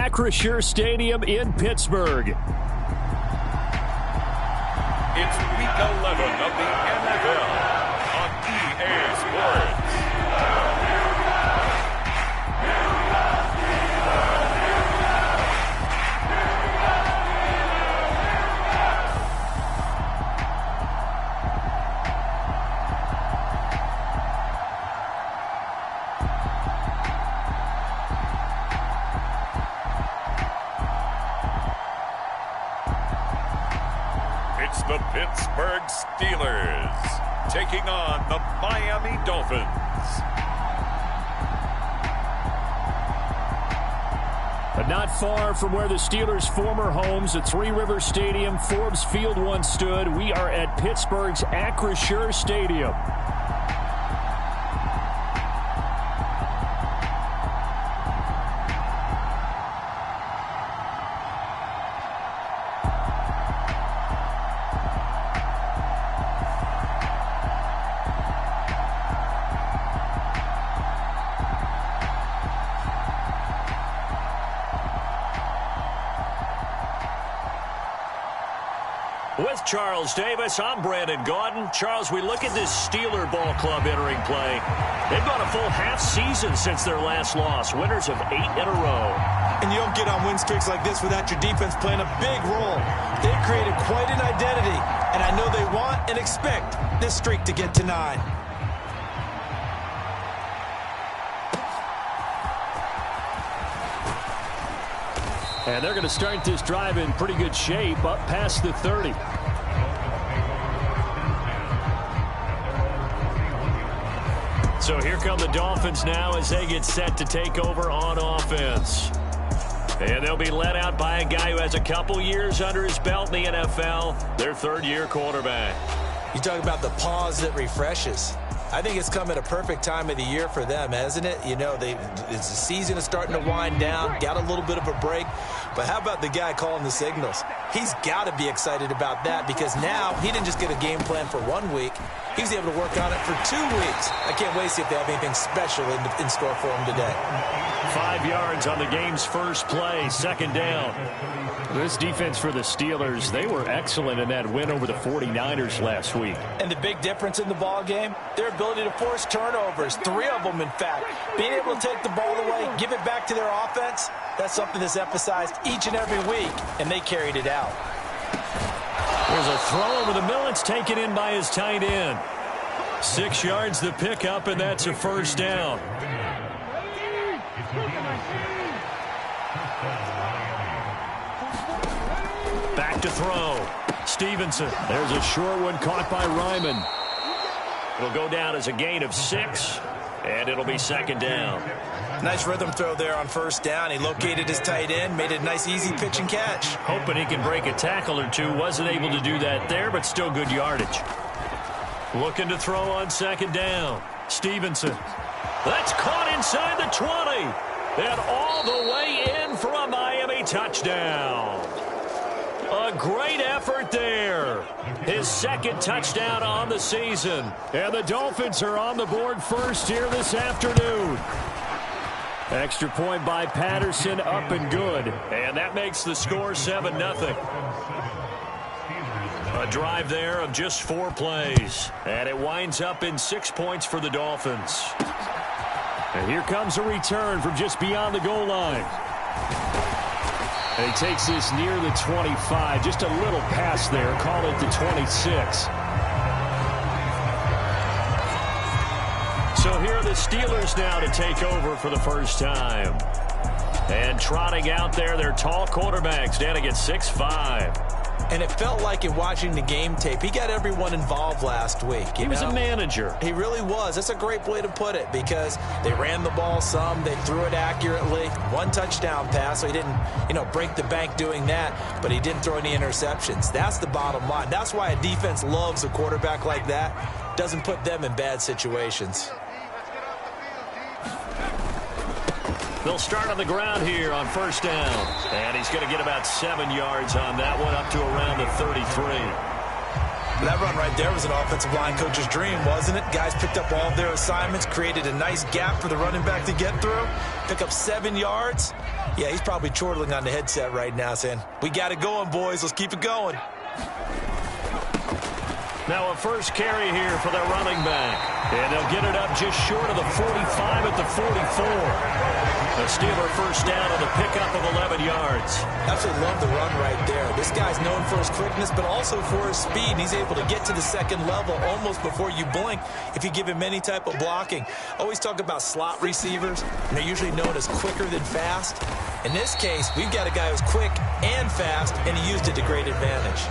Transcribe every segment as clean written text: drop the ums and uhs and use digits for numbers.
Acrisure Stadium in Pittsburgh. It's Week 11 of the NFL on EA Sports. It's the Pittsburgh Steelers taking on the Miami Dolphins. But not far from where the Steelers' former homes at Three River Stadium, Forbes Field once stood, we are at Pittsburgh's Acrisure Stadium. With Charles Davis, I'm Brandon Gaudin. Charles, we look at this Steeler ball club entering play. They've gone a full half season since their last loss, winners of 8 in a row. And you don't get on win streaks like this without your defense playing a big role. They've created quite an identity, and I know they want and expect this streak to get to 9. And they're going to start this drive in pretty good shape, up past the 30. So here come the Dolphins now as they get set to take over on offense. And they'll be led out by a guy who has a couple years under his belt in the NFL, their third-year quarterback. You talk about the pause that refreshes. I think it's come at a perfect time of the year for them, hasn't it? You know, the season is starting to wind down, got a little bit of a break. But how about the guy calling the signals? He's got to be excited about that because now he didn't just get a game plan for 1 week. He's able to work on it for 2 weeks. I can't wait to see if they have anything special in store for him today. 5 yards on the game's first play, second down. This defense for the Steelers, they were excellent in that win over the 49ers last week. And the big difference in the ball game, their ability to force turnovers, 3 of them in fact. Being able to take the ball away, give it back to their offense, that's something that's emphasized each and every week, and they carried it out. There's a throw over the middle. It's taken in by his tight end. 6 yards the pickup, and that's a first down. Back to throw. Stevenson. There's a short one caught by Ryman. It'll go down as a gain of 6, and it'll be second down. Nice rhythm throw there on first down. He located his tight end, made it a nice easy pitch and catch. Hoping he can break a tackle or two. Wasn't able to do that there, but still good yardage. Looking to throw on second down. Stevenson. That's caught inside the 20. And all the way in for a Miami touchdown. A great effort there. His second touchdown on the season. And the Dolphins are on the board first here this afternoon. Extra point by Patterson, up and good. And that makes the score 7-0. A drive there of just 4 plays. And it winds up in 6 points for the Dolphins. And here comes a return from just beyond the goal line. And he takes this near the 25. Just a little pass there. Call it the 26. So here are the Steelers now to take over for the first time. And trotting out there, their tall quarterback standing at 6'5". And it felt like in watching the game tape, he got everyone involved last week. He was a manager. He really was. That's a great way to put it because they ran the ball some. They threw it accurately. 1 touchdown pass, so he didn't, break the bank doing that, but he didn't throw any interceptions. That's the bottom line. That's why a defense loves a quarterback like that. Doesn't put them in bad situations. They'll start on the ground here on first down. And he's going to get about 7 yards on that one, up to around the 33. That run right there was an offensive line coach's dream, wasn't it? Guys picked up all of their assignments, created a nice gap for the running back to get through, pick up 7 yards. Yeah, he's probably chortling on the headset right now saying, we got it going, boys. Let's keep it going. Now a first carry here for their running back. And they'll get it up just short of the 45 at the 44. A Steeler first down on the pickup of 11 yards. Absolutely love the run right there. This guy's known for his quickness, but also for his speed. And he's able to get to the second level almost before you blink if you give him any type of blocking. Always talk about slot receivers, and they're usually known as quicker than fast. In this case, we've got a guy who's quick and fast, and he used it to great advantage.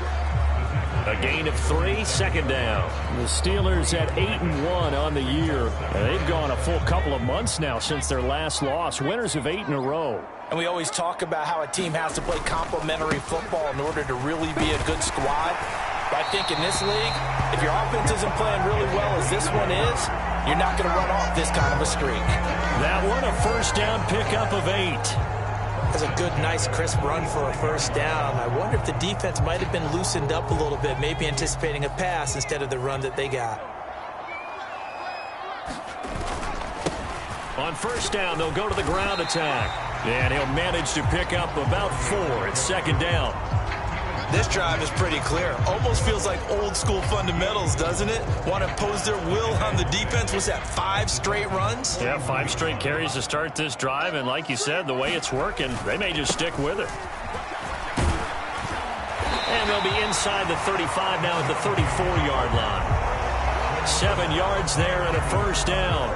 A gain of 3, second down. The Steelers at 8-1 on the year. They've gone a full couple of months now since their last loss. Winners of 8 in a row. And we always talk about how a team has to play complementary football in order to really be a good squad. But I think in this league, if your offense isn't playing really well as this one is, you're not going to run off this kind of a streak. That one, a first down pickup of 8. That's a good, nice, crisp run for a first down. I wonder if the defense might have been loosened up a little bit, maybe anticipating a pass instead of the run that they got. On first down, they'll go to the ground attack. And he'll manage to pick up about 4 at second down. This drive is pretty clear. Almost feels like old school fundamentals, doesn't it? Want to impose their will on the defense. Was that 5 straight runs? Yeah, 5 straight carries to start this drive. And like you said, the way it's working, they may just stick with it. And they'll be inside the 35 now at the 34-yard line. 7 yards there and a first down.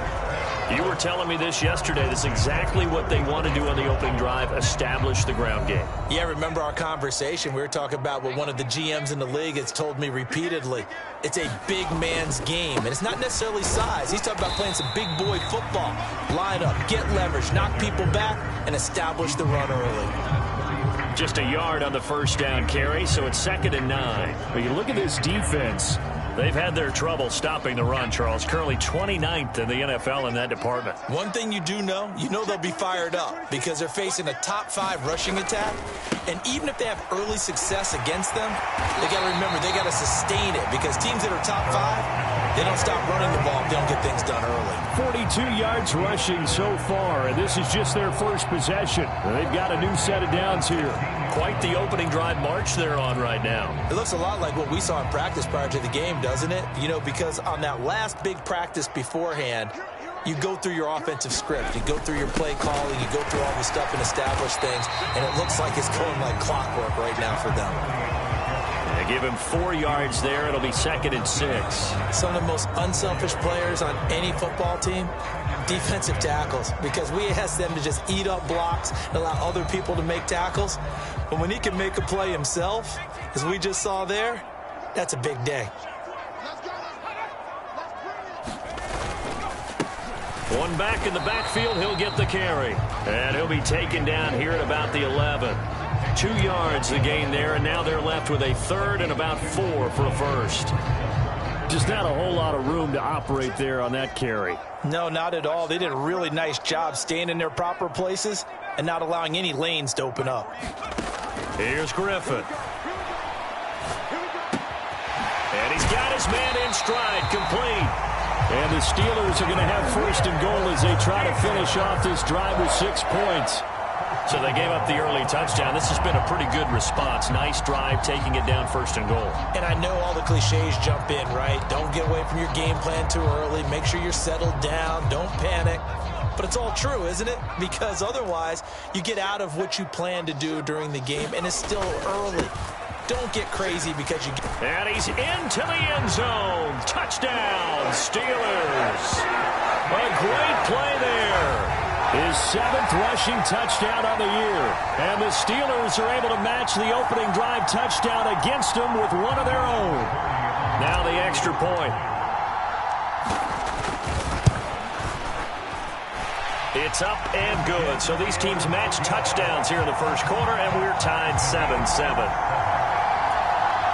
You were telling me this yesterday. That's exactly what they want to do on the opening drive, establish the ground game. Yeah, remember our conversation. We were talking about what one of the GMs in the league has told me repeatedly. It's a big man's game, and it's not necessarily size. He's talking about playing some big boy football. Line up, get leverage, knock people back, and establish the run early. Just a yard on the first down carry, so it's 2nd and 9. But you look at this defense. They've had their trouble stopping the run, Charles. Currently 29th in the NFL in that department. One thing you do know, they'll be fired up because they're facing a top 5 rushing attack. And even if they have early success against them, they got to remember they got to sustain it because teams that are top 5, they don't stop running the ball if they don't get things done early. 42 yards rushing so far, and this is just their first possession. They've got a new set of downs here. Quite the opening drive march they're on right now. It looks a lot like what we saw in practice prior to the game, doesn't it? Because on that last big practice beforehand, you go through your offensive script. You go through your play calling. You go through all the stuff and establish things. And it looks like it's going like clockwork right now for them. They give him 4 yards there. It'll be 2nd and 6. Some of the most unselfish players on any football team, defensive tackles, because we ask them to just eat up blocks and allow other people to make tackles. But when he can make a play himself, as we just saw there, that's a big day. One back in the backfield, he'll get the carry. And he'll be taken down here at about the 11. 2 yards the gain there, and now they're left with a 3rd and about 4 for a first. Just not a whole lot of room to operate there on that carry. No, not at all. They did a really nice job staying in their proper places and not allowing any lanes to open up. Here's Griffin. And he's got his man in stride, complete. And the Steelers are going to have 1st and goal as they try to finish off this drive with 6 points. So they gave up the early touchdown. This has been a pretty good response. Nice drive, taking it down 1st and goal. And I know all the cliches jump in, right? Don't get away from your game plan too early. Make sure you're settled down. Don't panic. But it's all true, isn't it? Because otherwise, you get out of what you plan to do during the game, and it's still early. Don't get crazy because you get... And he's into the end zone. Touchdown, Steelers. A great play there. His 7th rushing touchdown on the year. And the Steelers are able to match the opening drive touchdown against them with one of their own. Now the extra point. It's up and good. So these teams match touchdowns here in the first quarter, and we're tied 7-7.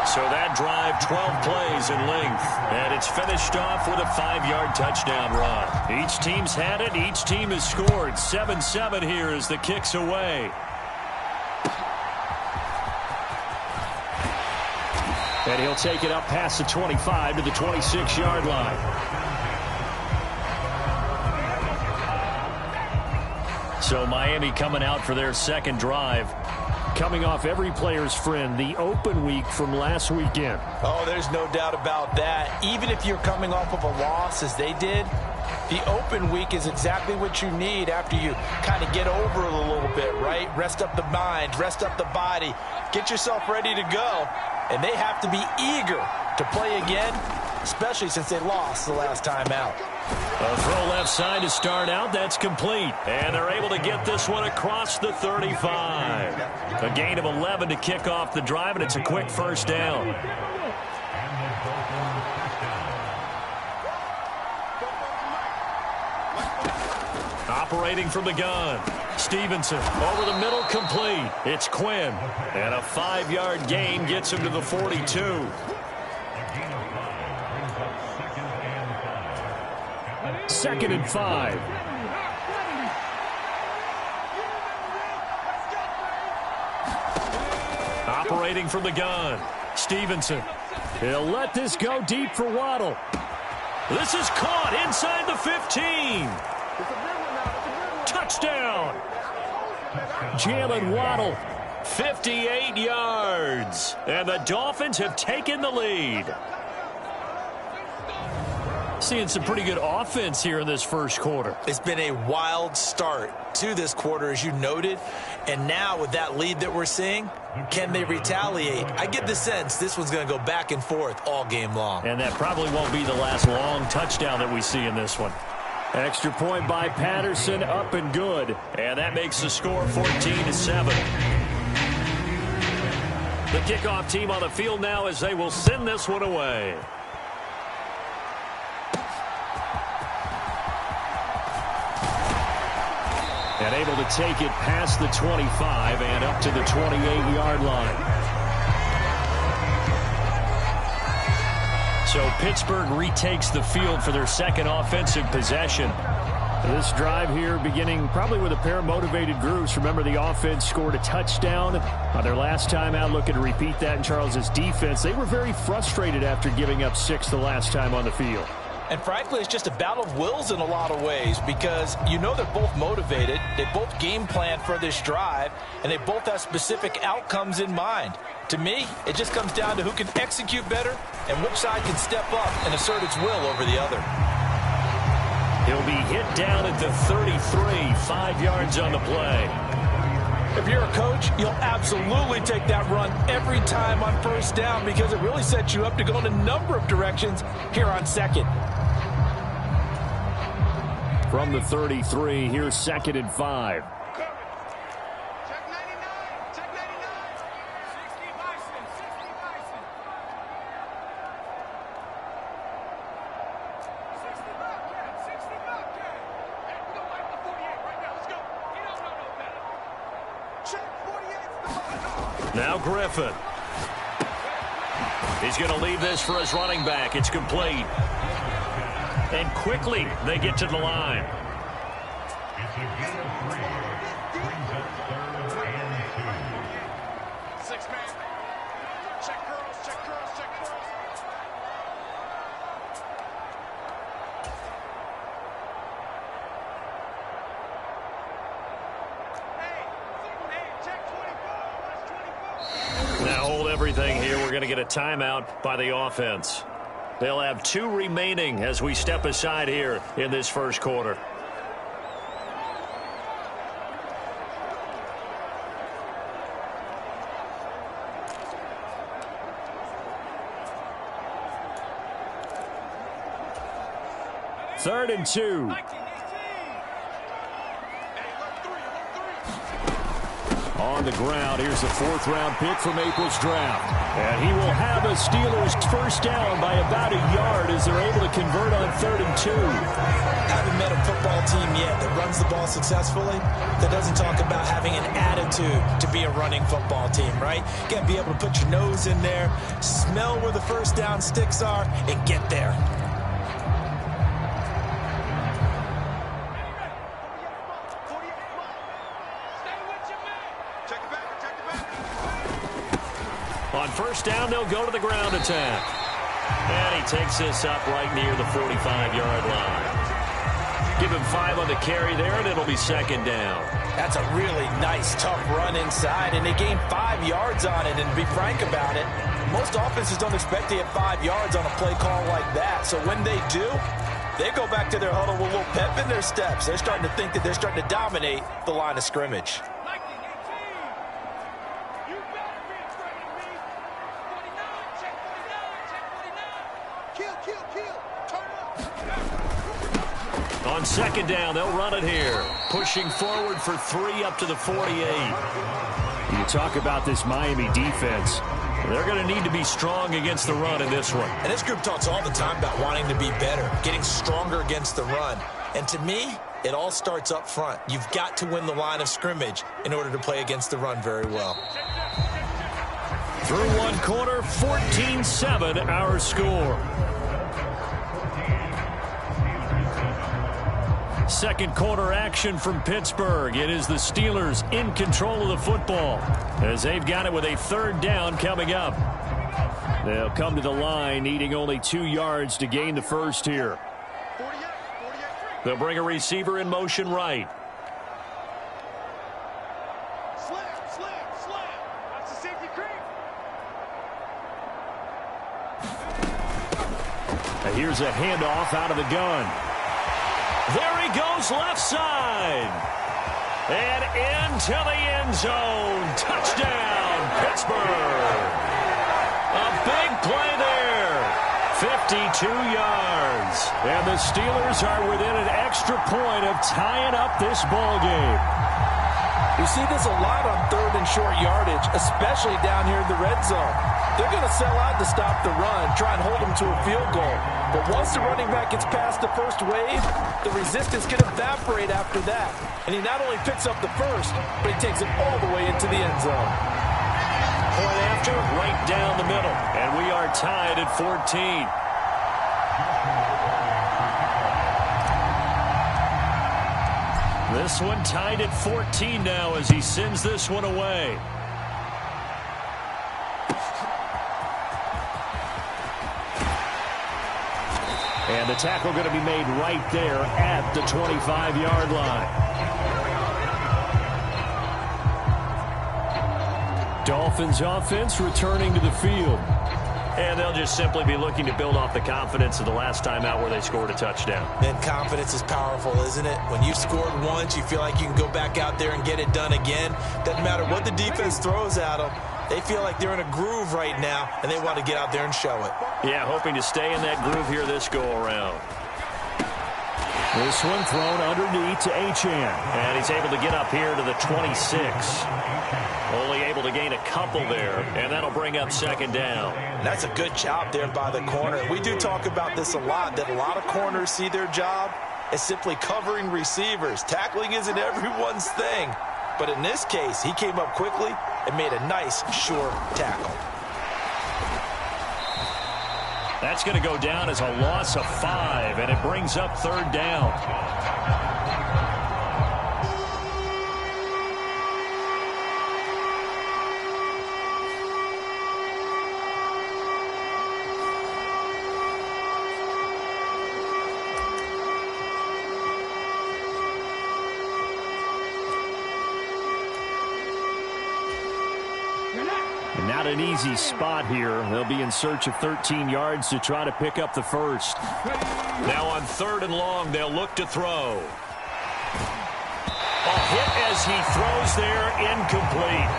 So that drive, 12 plays in length, and it's finished off with a 5-yard touchdown run. Each team's had it. Each team has scored. 7-7 here as the kick's away. And he'll take it up past the 25 to the 26-yard line. So Miami coming out for their second drive. Coming off every player's friend, the open week from last weekend. Oh, there's no doubt about that. Even if you're coming off of a loss as they did, the open week is exactly what you need after you kind of get over it a little bit, right? Rest up the mind, rest up the body, get yourself ready to go. And they have to be eager to play again, especially since they lost the last time out. A throw left side to start out. That's complete. And they're able to get this one across the 35. A gain of 11 to kick off the drive, and it's a quick first down. Operating from the gun. Stevenson over the middle, complete. It's Quinn. And a 5-yard gain gets him to the 42. Second and 5. Operating from the gun. Stevenson. He'll let this go deep for Waddle. This is caught inside the 15. Touchdown. Jalen Waddle. 58 yards. And the Dolphins have taken the lead. Seeing some pretty good offense here in this first quarter. It's been a wild start to this quarter, as you noted. And now with that lead that we're seeing, can they retaliate? I get the sense this one's going to go back and forth all game long. And that probably won't be the last long touchdown that we see in this one. Extra point by Patterson, up and good. And that makes the score 14-7. The kickoff team on the field now as they will send this one away. And able to take it past the 25 and up to the 28-yard line. So Pittsburgh retakes the field for their second offensive possession. This drive here beginning probably with a pair of motivated groups. Remember, the offense scored a touchdown on their last time out. Looking to repeat that in Charles's defense. They were very frustrated after giving up 6 the last time on the field. And frankly, it's just a battle of wills in a lot of ways because you know they're both motivated. They both game plan for this drive, and they both have specific outcomes in mind. To me, it just comes down to who can execute better and which side can step up and assert its will over the other. He'll be hit down at the 33, 5 yards on the play. If you're a coach, you'll absolutely take that run every time on first down because it really sets you up to go in a number of directions here on second. From the 33, here's second and 5. Now Griffin. He's going to leave this for his running back. It's complete. And quickly they get to the line. Now hold everything here. We're going to get a timeout by the offense. They'll have 2 remaining as we step aside here in this first quarter. Third and 2. On the ground, here's the 4th-round pick from April's draft. And he will have a Steelers first down by about a yard as they're able to convert on 3rd and 2. Haven't met a football team yet that runs the ball successfully, that doesn't talk about having an attitude to be a running football team, right? You got to be able to put your nose in there, smell where the first down sticks are, and get there. On first down, they'll go to the ground attack. And he takes this up right near the 45-yard line. Give him 5 on the carry there, and it'll be second down. That's a really nice, tough run inside, and they gained 5 yards on it. And to be frank about it, most offenses don't expect to get 5 yards on a play call like that. So when they do, they go back to their huddle with a little pep in their steps. They're starting to think that they're starting to dominate the line of scrimmage. On second down, they'll run it here. Pushing forward for 3 up to the 48. You talk about this Miami defense. They're going to need to be strong against the run in this one. And this group talks all the time about wanting to be better, getting stronger against the run. And to me, it all starts up front. You've got to win the line of scrimmage in order to play against the run very well. Through one quarter, 14-7 our score. Second quarter action from Pittsburgh. It is the Steelers in control of the football as they've got it with a third down coming up. They'll come to the line needing only 2 yards to gain the first here. They'll bring a receiver in motion right. Here's a handoff out of the gun. There he goes left side. And into the end zone. Touchdown, Pittsburgh. A big play there. 52 yards. And the Steelers are within an extra point of tying up this ball game. You see this a lot on third and short yardage, especially down here in the red zone. They're going to sell out to stop the run, try and hold them to a field goal. But once the running back gets past the first wave, the resistance can evaporate after that. And he not only picks up the first, but he takes it all the way into the end zone. Point after, right down the middle. And we are tied at 14. This one tied at 14 now as he sends this one away. And the tackle going to be made right there at the 25-yard line. Dolphins offense returning to the field. And they'll just simply be looking to build off the confidence of the last time out where they scored a touchdown. And confidence is powerful, isn't it? When you've scored once, you feel like you can go back out there and get it done again. Doesn't matter what the defense throws at them. They feel like they're in a groove right now, and they want to get out there and show it. Yeah, hoping to stay in that groove here this go-around. This one thrown underneath to Achane. And he's able to get up here to the 26. Only able to gain a couple there, and that'll bring up second down. That's a good job there by the corner. We do talk about this a lot, that a lot of corners see their job as simply covering receivers. Tackling isn't everyone's thing. But in this case, he came up quickly and made a nice, sure tackle. That's going to go down as a loss of 5, and it brings up third down. Not an easy spot here. They'll be in search of 13 yards to try to pick up the first. Now on third and long, they'll look to throw. A hit as he throws there, incomplete.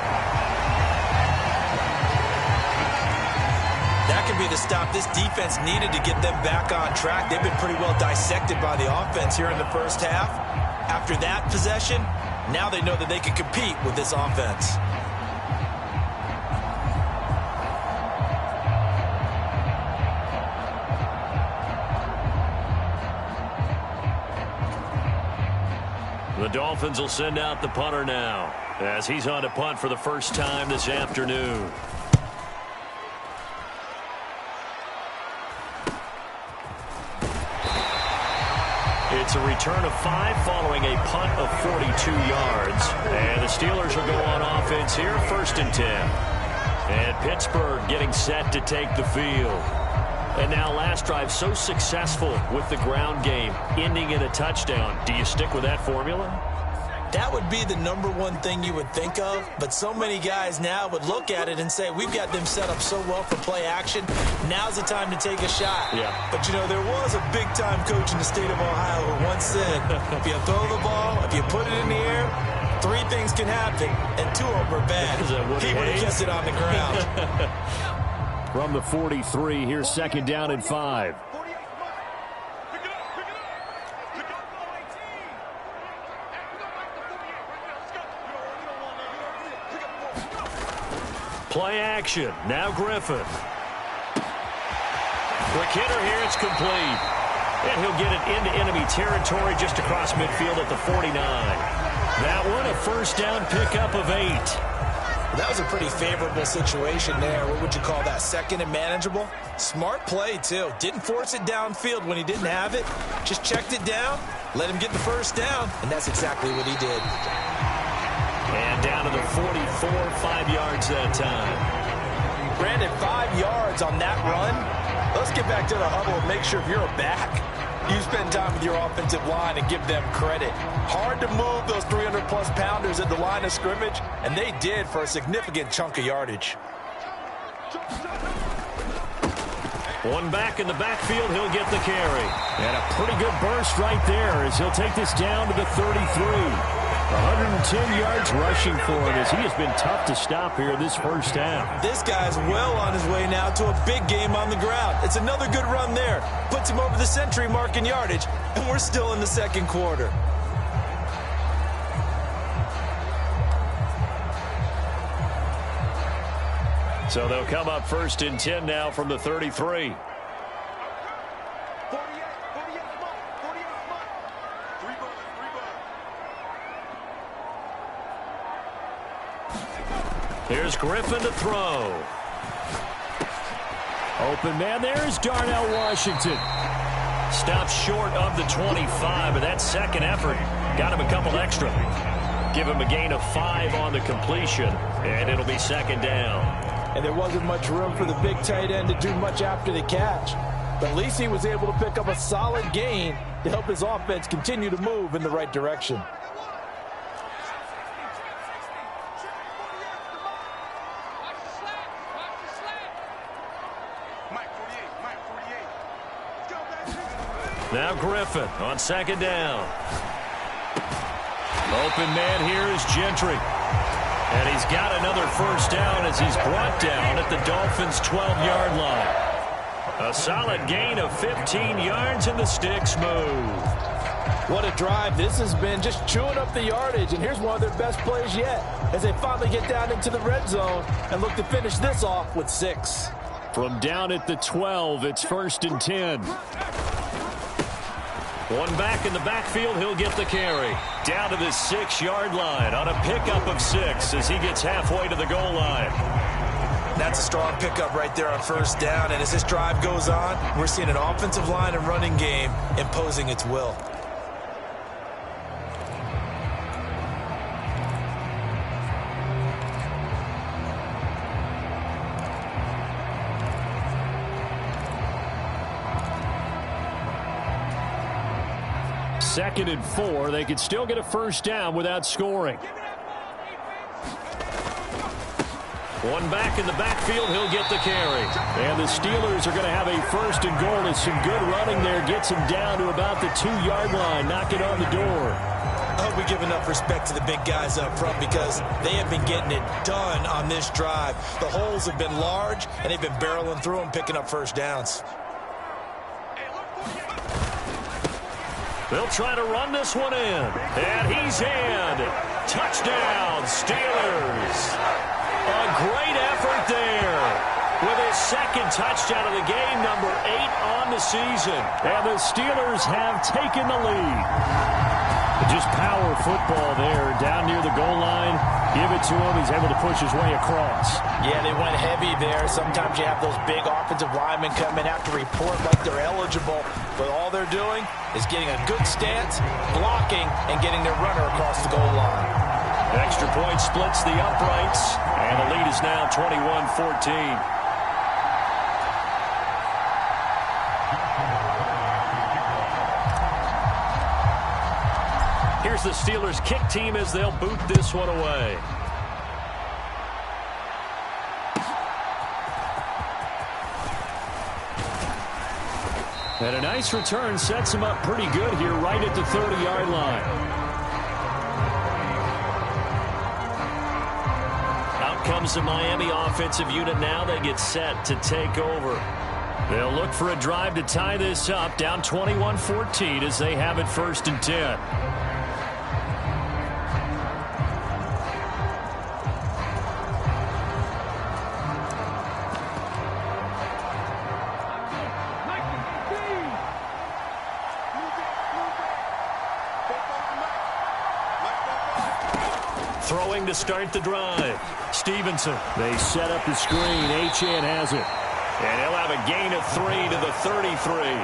That could be the stop this defense needed to get them back on track. They've been pretty well dissected by the offense here in the first half. After that possession, now they know that they can compete with this offense. The Dolphins will send out the punter now as he's on to punt for the first time this afternoon. It's a return of 5 following a punt of 42 yards. And the Steelers will go on offense here, 1st and 10. And Pittsburgh getting set to take the field. And now last drive so successful with the ground game, ending in a touchdown. Do you stick with that formula? That would be the number one thing you would think of, but so many guys now would look at it and say, we've got them set up so well for play action. Now's the time to take a shot. Yeah. But, you know, there was a big-time coach in the state of Ohio who once said, if you throw the ball, if you put it in the air, 3 things can happen, and 2 of them are bad. He would have kept it on the ground. From the 43, here's second down and 5. Play action. Now Griffin. Quick hitter here. It's complete. And he'll get it into enemy territory just across midfield at the 49. That one, a first down pickup of 8. That was a pretty favorable situation there. What would you call that? Second and manageable? Smart play, too. Didn't force it downfield when he didn't have it. Just checked it down, let him get the first down, and that's exactly what he did. And down to the 44, 5 yards that time. Brandon, 5 yards on that run. Let's get back to the huddle and make sure if you're a back, you spend time with your offensive line and give them credit. Hard to move those 300-plus pounders at the line of scrimmage, and they did for a significant chunk of yardage. One back in the backfield, he'll get the carry. And a pretty good burst right there as he'll take this down to the 33. 110 yards rushing for him as he has been tough to stop here this first half. This guy's well on his way now to a big game on the ground. It's another good run there. Puts him over the century mark in yardage, and we're still in the second quarter. So they'll come up first and 10 now from the 33. Here's Griffin to throw. Open man there is Darnell Washington. Stops short of the 25, but that second effort got him a couple extra. Give him a gain of 5 on the completion, and it'll be second down. And there wasn't much room for the big tight end to do much after the catch. But at least he was able to pick up a solid gain to help his offense continue to move in the right direction. Now Griffin on second down. Open man here is Gentry. And he's got another first down as he's brought down at the Dolphins' 12-yard line. A solid gain of 15 yards and the sticks move. What a drive this has been, just chewing up the yardage. And here's one of their best plays yet as they finally get down into the red zone and look to finish this off with 6. From down at the 12, it's first and 10. One back in the backfield, he'll get the carry. Down to the 6-yard line on a pickup of 6 as he gets halfway to the goal line. That's a strong pickup right there on first down. And as this drive goes on, we're seeing an offensive line and running game imposing its will. Second and 4. They could still get a first down without scoring. One back in the backfield, he'll get the carry. And the Steelers are going to have a first and goal as some good running there gets him down to about the 2-yard line, knocking on the door. I hope we give enough respect to the big guys up front because they have been getting it done on this drive. The holes have been large, and they've been barreling through them, picking up first downs. They'll try to run this one in. And he's in. Touchdown, Steelers. A great effort there. With his second touchdown of the game, number 8 on the season. And the Steelers have taken the lead. Just power football there. Down near the goal line. Give it to him. He's able to push his way across. Yeah, they went heavy there. Sometimes you have those big offensive linemen come in, have to report like they're eligible. But all they're doing is getting a good stance, blocking, and getting their runner across the goal line. Extra point splits the uprights. And the lead is now 21-14. Here's the Steelers' kick team as they'll boot this one away. And a nice return sets him up pretty good here right at the 30-yard line. Out comes the Miami offensive unit now. They get set to take over. They'll look for a drive to tie this up, down 21-14 as they have it 1st and 10. Throwing to start the drive. Stevenson. They set up the screen. Achane has it. And he'll have a gain of 3 to the 33.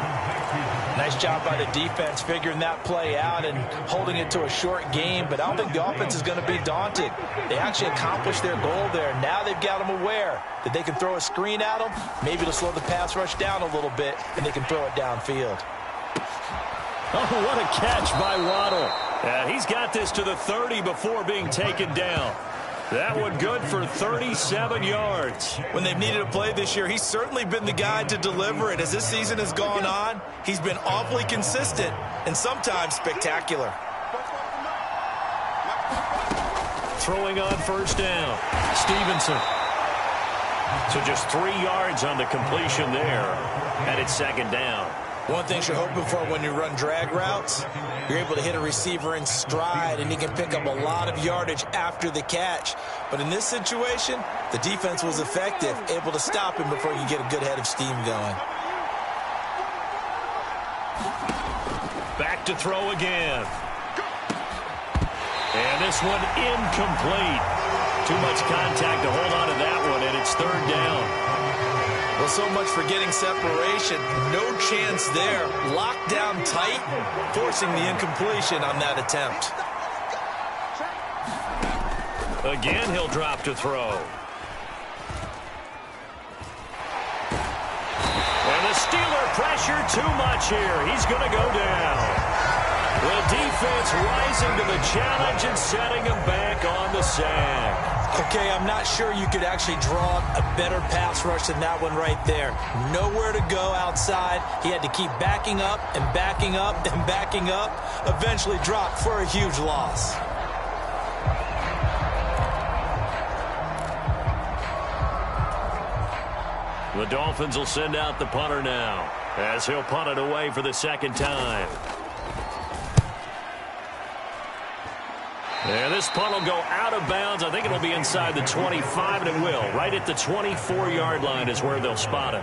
Nice job by the defense figuring that play out and holding it to a short game, but I don't think the offense is going to be daunted. They actually accomplished their goal there. Now they've got them aware that they can throw a screen at them. Maybe to slow the pass rush down a little bit, and they can throw it downfield. Oh, what a catch by Waddle. And he's got this to the 30 before being taken down. That one good for 37 yards. When they've needed a play this year, he's certainly been the guy to deliver it. As this season has gone on, he's been awfully consistent and sometimes spectacular. Throwing on 1st down. Stevenson. So just 3 yards on the completion there. And it's 2nd down. One thing you're hoping for when you run drag routes, you're able to hit a receiver in stride, and he can pick up a lot of yardage after the catch. But in this situation, the defense was effective, able to stop him before you get a good head of steam going. Back to throw again. And this one incomplete. Too much contact to hold on to that one, and it's 3rd down. Well, so much for getting separation. No chance there. Locked down tight, forcing the incompletion on that attempt. Again, he'll drop to throw. And the Steeler pressure too much here. He's going to go down. The defense rising to the challenge and setting him back on the sack. Okay, I'm not sure you could actually draw a better pass rush than that one right there. Nowhere to go outside. He had to keep backing up and backing up and backing up. Eventually dropped for a huge loss. The Dolphins will send out the punter now as he'll punt it away for the 2nd time. And this punt will go out of bounds. I think it'll be inside the 25, and it will. Right at the 24-yard line is where they'll spot it.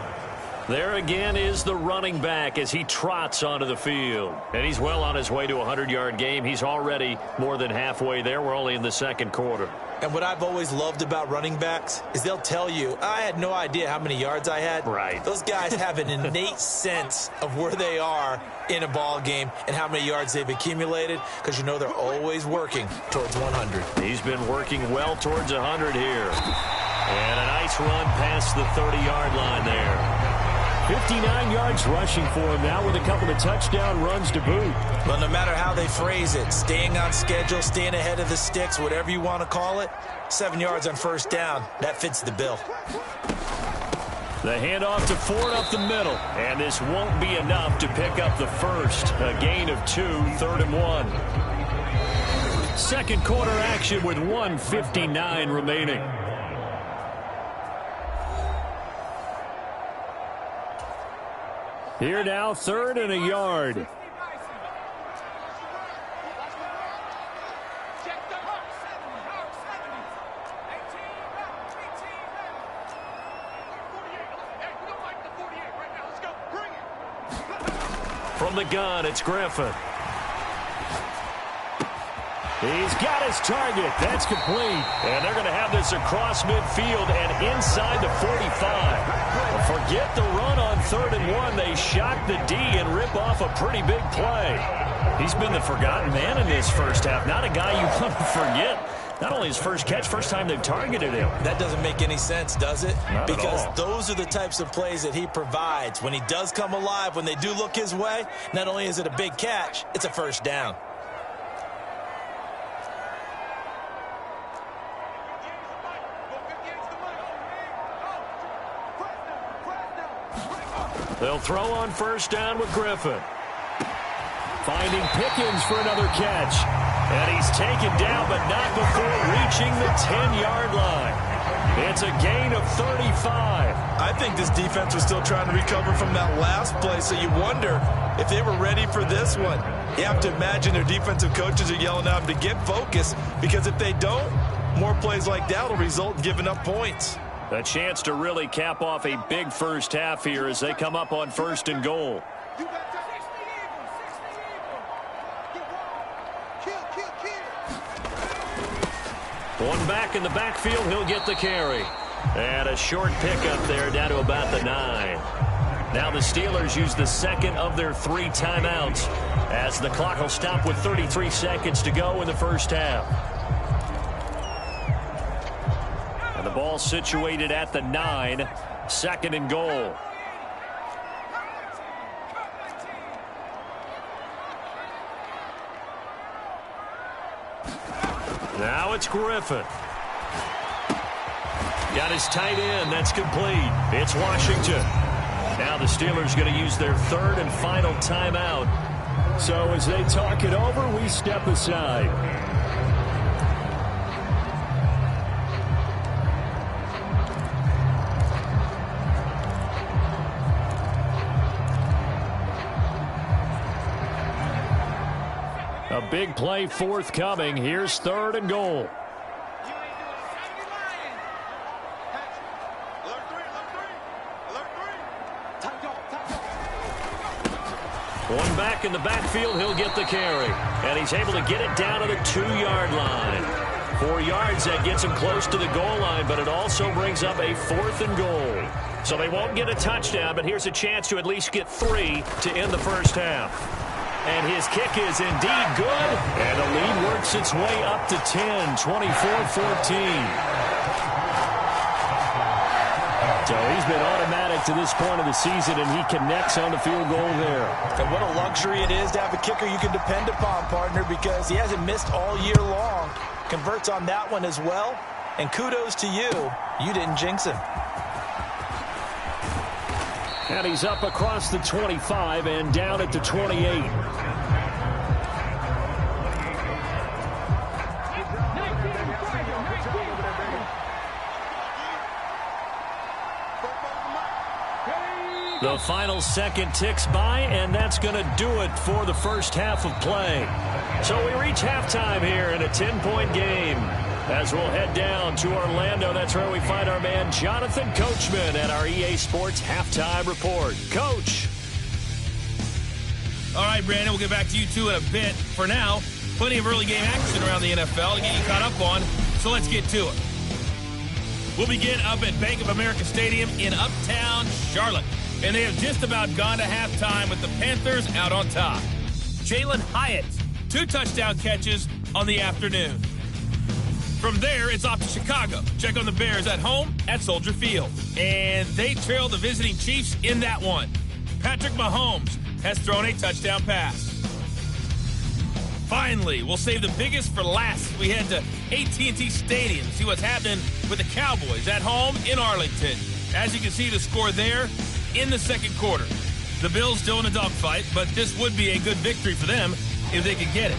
There again is the running back as he trots onto the field. And he's well on his way to a 100-yard game. He's already more than halfway there. We're only in the 2nd quarter. And what I've always loved about running backs is they'll tell you, I had no idea how many yards I had. Right. Those guys have an innate sense of where they are in a ball game and how many yards they've accumulated, because you know they're always working towards 100. He's been working well towards 100 here. And a nice run past the 30-yard line there. 59 yards rushing for him now with a couple of touchdown runs to boot. Well, no matter how they phrase it, staying on schedule, staying ahead of the sticks, whatever you want to call it, 7 yards on 1st down, that fits the bill. The handoff to Ford up the middle, and this won't be enough to pick up the first. A gain of 2, 3rd and 1. 2nd quarter action with 1:59 remaining. Here now, 3rd and a yard. From the gun, it's Griffin. He's got his target. That's complete. And they're going to have this across midfield and inside the 45. Forget the run on 3rd and 1. They shock the D and rip off a pretty big play. He's been the forgotten man in this first half. Not a guy you want to forget. Not only his first catch, first time they've targeted him. That doesn't make any sense, does it? Not because at all. Those are the types of plays that he provides. When he does come alive, when they do look his way, not only is it a big catch, it's a first down. They'll throw on first down with Griffin. Finding Pickens for another catch. And he's taken down, but not before reaching the 10-yard line. It's a gain of 35. I think this defense was still trying to recover from that last play, so you wonder if they were ready for this one. You have to imagine their defensive coaches are yelling at them to get focused, because if they don't, more plays like that will result in giving up points. A chance to really cap off a big first half here as they come up on first and goal. One back in the backfield, he'll get the carry. And a short pickup there down to about the 9. Now the Steelers use the second of their 3 timeouts as the clock will stop with 33 seconds to go in the first half. And the ball situated at the 9, second and goal. Now it's Griffin. Got his tight end. That's complete. It's Washington. Now the Steelers going to use their third and final timeout. So as they talk it over, we step aside. A big play forthcoming. Here's third and goal. One back in the backfield, he'll get the carry. And he's able to get it down to the 2-yard line. 4 yards, that gets him close to the goal line, but it also brings up a 4th and goal. So they won't get a touchdown, but here's a chance to at least get 3 to end the first half. And his kick is indeed good. And the lead works its way up to 10, 24-14. So he's been automatic to this point of the season, and he connects on the field goal there. And what a luxury it is to have a kicker you can depend upon, partner, because he hasn't missed all year long. Converts on that one as well. And kudos to you. You didn't jinx him. And he's up across the 25 and down at the 28. The final second ticks by, and that's going to do it for the first half of play. So we reach halftime here in a 10-point game. As we'll head down to Orlando, that's where we find our man Jonathan Coachman at our EA Sports Halftime Report. Coach. All right, Brandon, we'll get back to you two in a bit. For now, plenty of early game action around the NFL to get you caught up on, so let's get to it. We'll begin up at Bank of America Stadium in Uptown Charlotte. And they have just about gone to halftime with the Panthers out on top. Jalen Hyatt, 2 touchdown catches on the afternoon. From there, it's off to Chicago. Check on the Bears at home at Soldier Field. And they trail the visiting Chiefs in that one. Patrick Mahomes has thrown a touchdown pass. Finally, we'll save the biggest for last. We head to AT&T Stadium to see what's happening with the Cowboys at home in Arlington. As you can see, the score there in the second quarter. The Bills still in a dogfight, but this would be a good victory for them if they could get it.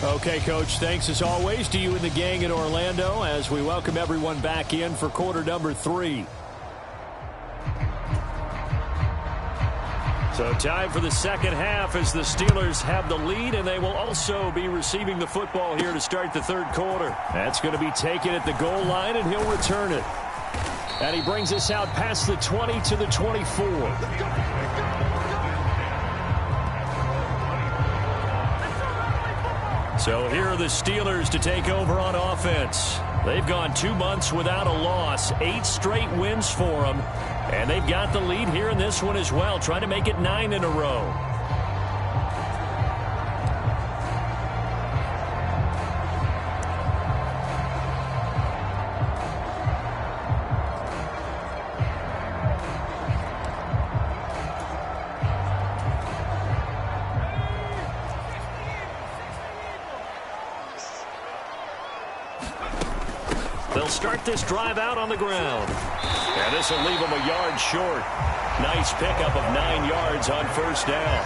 Okay, Coach, thanks as always to you and the gang in Orlando as we welcome everyone back in for quarter number 3. So time for the second half as the Steelers have the lead, and they will also be receiving the football here to start the third quarter. That's going to be taken at the goal line, and he'll return it. And he brings us out past the 20 to the 24. So here are the Steelers to take over on offense. They've gone 2 months without a loss, 8 straight wins for them, and they've got the lead here in this one as well, trying to make it 9 in a row. They'll start this drive out on the ground. And this will leave them a yard short. Nice pickup of 9 yards on first down.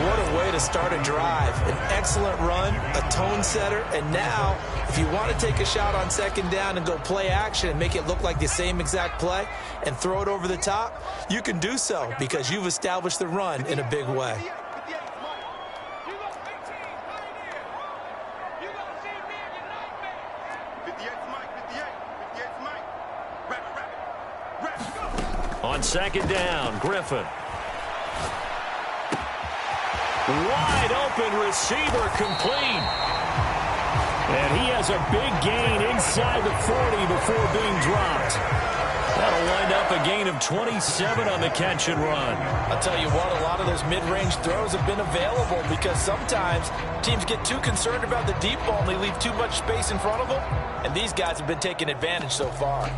What a way to start a drive. An excellent run, a tone setter, and now if you want to take a shot on second down and go play action and make it look like the same exact play and throw it over the top, you can do so because you've established the run in a big way. On second down, Griffin. Wide open receiver complete. And he has a big gain inside the 40 before being dropped. That'll wind up a gain of 27 on the catch and run. I'll tell you what, a lot of those mid-range throws have been available because sometimes teams get too concerned about the deep ball and they leave too much space in front of them. And these guys have been taking advantage so far.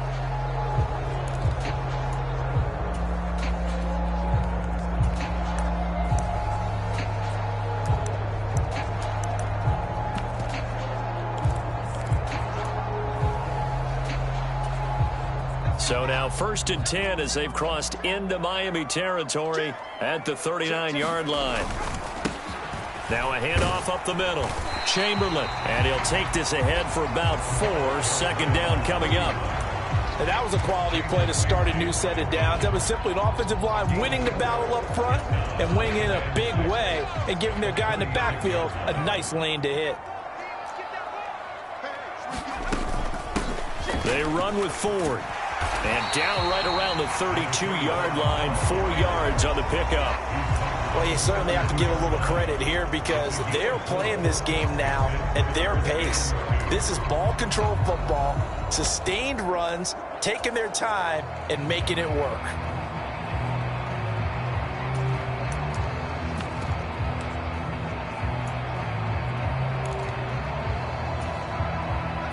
So now 1st and 10 as they've crossed into Miami territory at the 39-yard line. Now a handoff up the middle. Chamberlain, and he'll take this ahead for about 4. Second down coming up. And that was a quality play to start a new set of downs. That was simply an offensive line winning the battle up front and winning in a big way and giving their guy in the backfield a nice lane to hit. They run with Ford. And down right around the 32-yard line, 4 yards on the pickup. Well, you certainly have to give a little credit here because they're playing this game now at their pace. This is ball control football, sustained runs, taking their time, and making it work.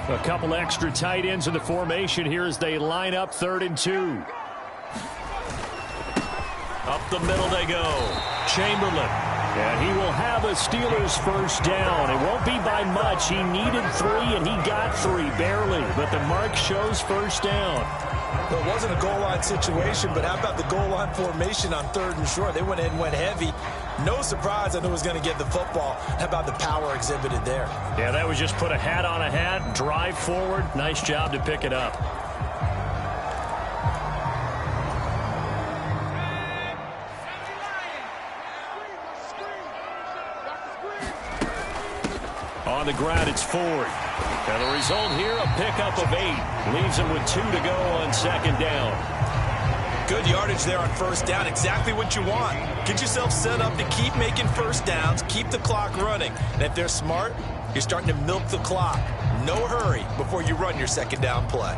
A couple extra tight ends in the formation here as they line up 3rd and 2. Up the middle they go. Chamberlain. And he will have a Steelers first down. It won't be by much. He needed 3, and he got 3, barely. But the mark shows first down. Well, it wasn't a goal line situation, but how about the goal line formation on 3rd and short? They went in and went heavy. No surprise I knew it was going to get the football. How about the power exhibited there? Yeah, that was just put a hat on a hat, drive forward. Nice job to pick it up. On the ground, it's Ford. And the result here, a pickup of 8. Leaves him with 2 to go on second down. Good yardage there on first down. Exactly what you want. Get yourself set up to keep making first downs, keep the clock running. And if they're smart, you're starting to milk the clock. No hurry before you run your second down play.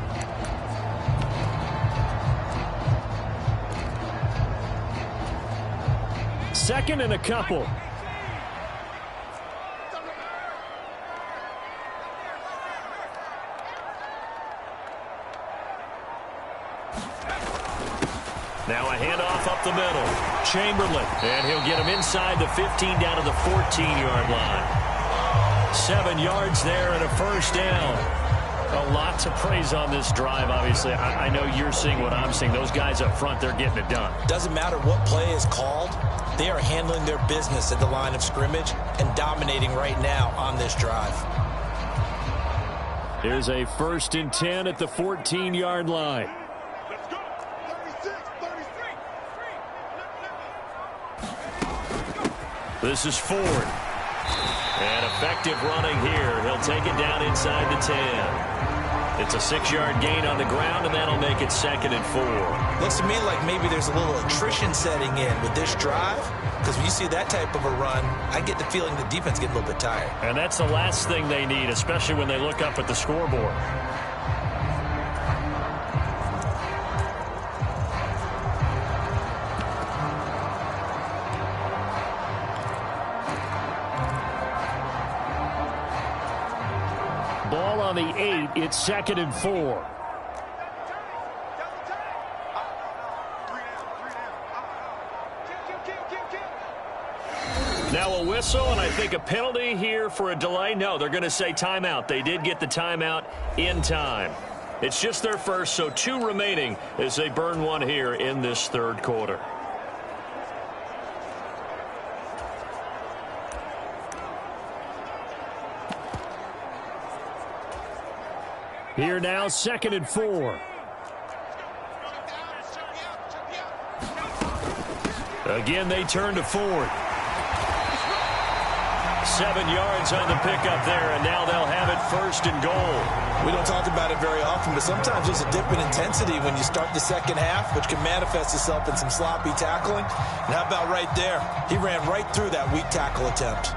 Second and a couple. Now a handoff up the middle. Chamberlain, and he'll get him inside the 15 down to the 14-yard line. 7 yards there and a first down. A lot to praise on this drive, obviously. I know you're seeing what I'm seeing. Those guys up front, they're getting it done. Doesn't matter what play is called. They are handling their business at the line of scrimmage and dominating right now on this drive. Here's a 1st and 10 at the 14-yard line. This is Ford. And effective running here. He'll take it down inside the 10. It's a 6-yard gain on the ground, and that'll make it 2nd and 4. Looks to me like maybe there's a little attrition setting in with this drive, because when you see that type of a run, I get the feeling the defense get a little bit tired. And that's the last thing they need, especially when they look up at the scoreboard. Ball on the 8. It's 2nd and 4. Now a whistle, and I think a penalty here for a delay. No, they're going to say timeout. They did get the timeout in time. It's just their first, so 2 remaining as they burn one here in this 3rd quarter. Here now, 2nd and 4. Again, they turn to Ford. 7 yards on the pickup there, and now they'll have it 1st and goal. We don't talk about it very often, but sometimes there's a dip in intensity when you start the second half, which can manifest itself in some sloppy tackling. And how about right there? He ran right through that weak tackle attempt.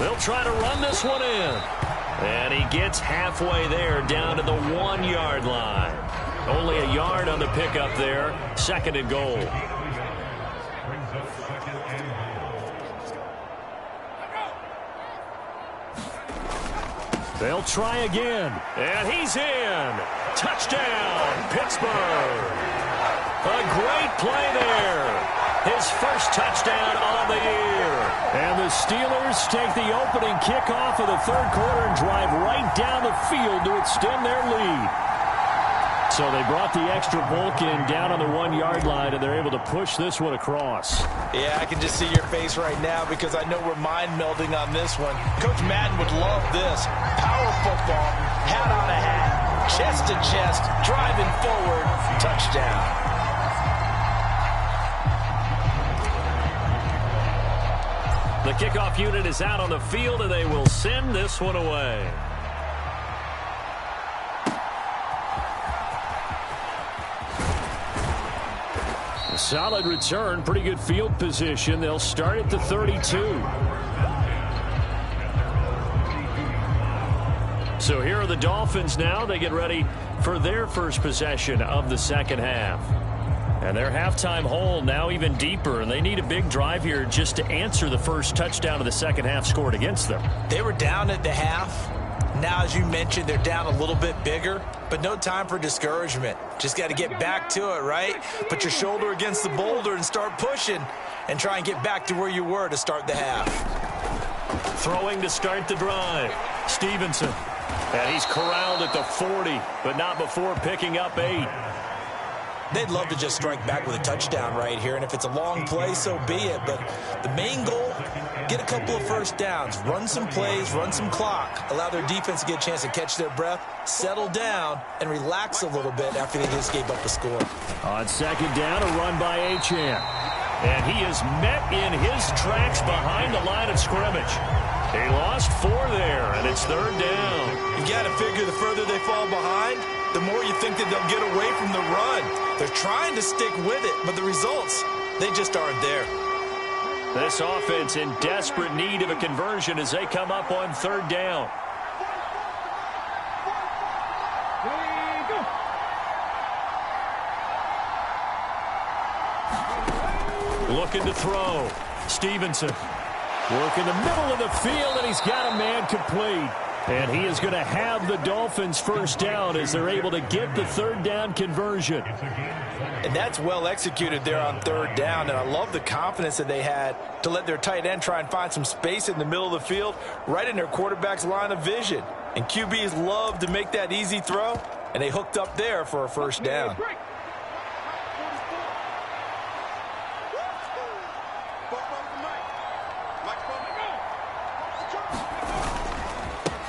They'll try to run this one in. And he gets halfway there, down to the 1-yard line. Only a yard on the pickup there. 2nd and goal. They'll try again. And he's in. Touchdown, Pittsburgh. A great play there. His first touchdown on the year. And the Steelers take the opening kickoff of the 3rd quarter and drive right down the field to extend their lead. So they brought the extra bulk in down on the 1-yard line, and they're able to push this one across. Yeah, I can just see your face right now because I know we're mind melding on this one. Coach Madden would love this. Power football, hat on a hat, chest to chest, driving forward, touchdown. The kickoff unit is out on the field, and they will send this one away. A solid return, pretty good field position. They'll start at the 32. So here are the Dolphins now. They get ready for their first possession of the second half. And their halftime hole now even deeper, and they need a big drive here just to answer the first touchdown of the second half scored against them. They were down at the half. Now, as you mentioned, they're down a little bit bigger, but no time for discouragement. Just got to get back to it, right? Put your shoulder against the boulder and start pushing and try and get back to where you were to start the half. Throwing to start the drive. Stevenson. And he's corralled at the 40, but not before picking up 8. They'd love to just strike back with a touchdown right here, and if it's a long play, so be it. But the main goal, get a couple of first downs, run some plays, run some clock, allow their defense to get a chance to catch their breath, settle down, and relax a little bit after they just gave up a score. On second down, a run by Achane. And he is met in his tracks behind the line of scrimmage. He lost 4 there, and it's 3rd down. You got to figure the further they fall behind, the more you think that they'll get away from the run. They're trying to stick with it, but the results, they just aren't there. This offense in desperate need of a conversion as they come up on 3rd down. Looking to throw. Stevenson. Work in the middle of the field, and he's got a man complete. And he is going to have the Dolphins first down as they're able to get the 3rd down conversion. And that's well executed there on 3rd down. And I love the confidence that they had to let their tight end try and find some space in the middle of the field, right in their quarterback's line of vision. And QBs love to make that easy throw, and they hooked up there for a first down.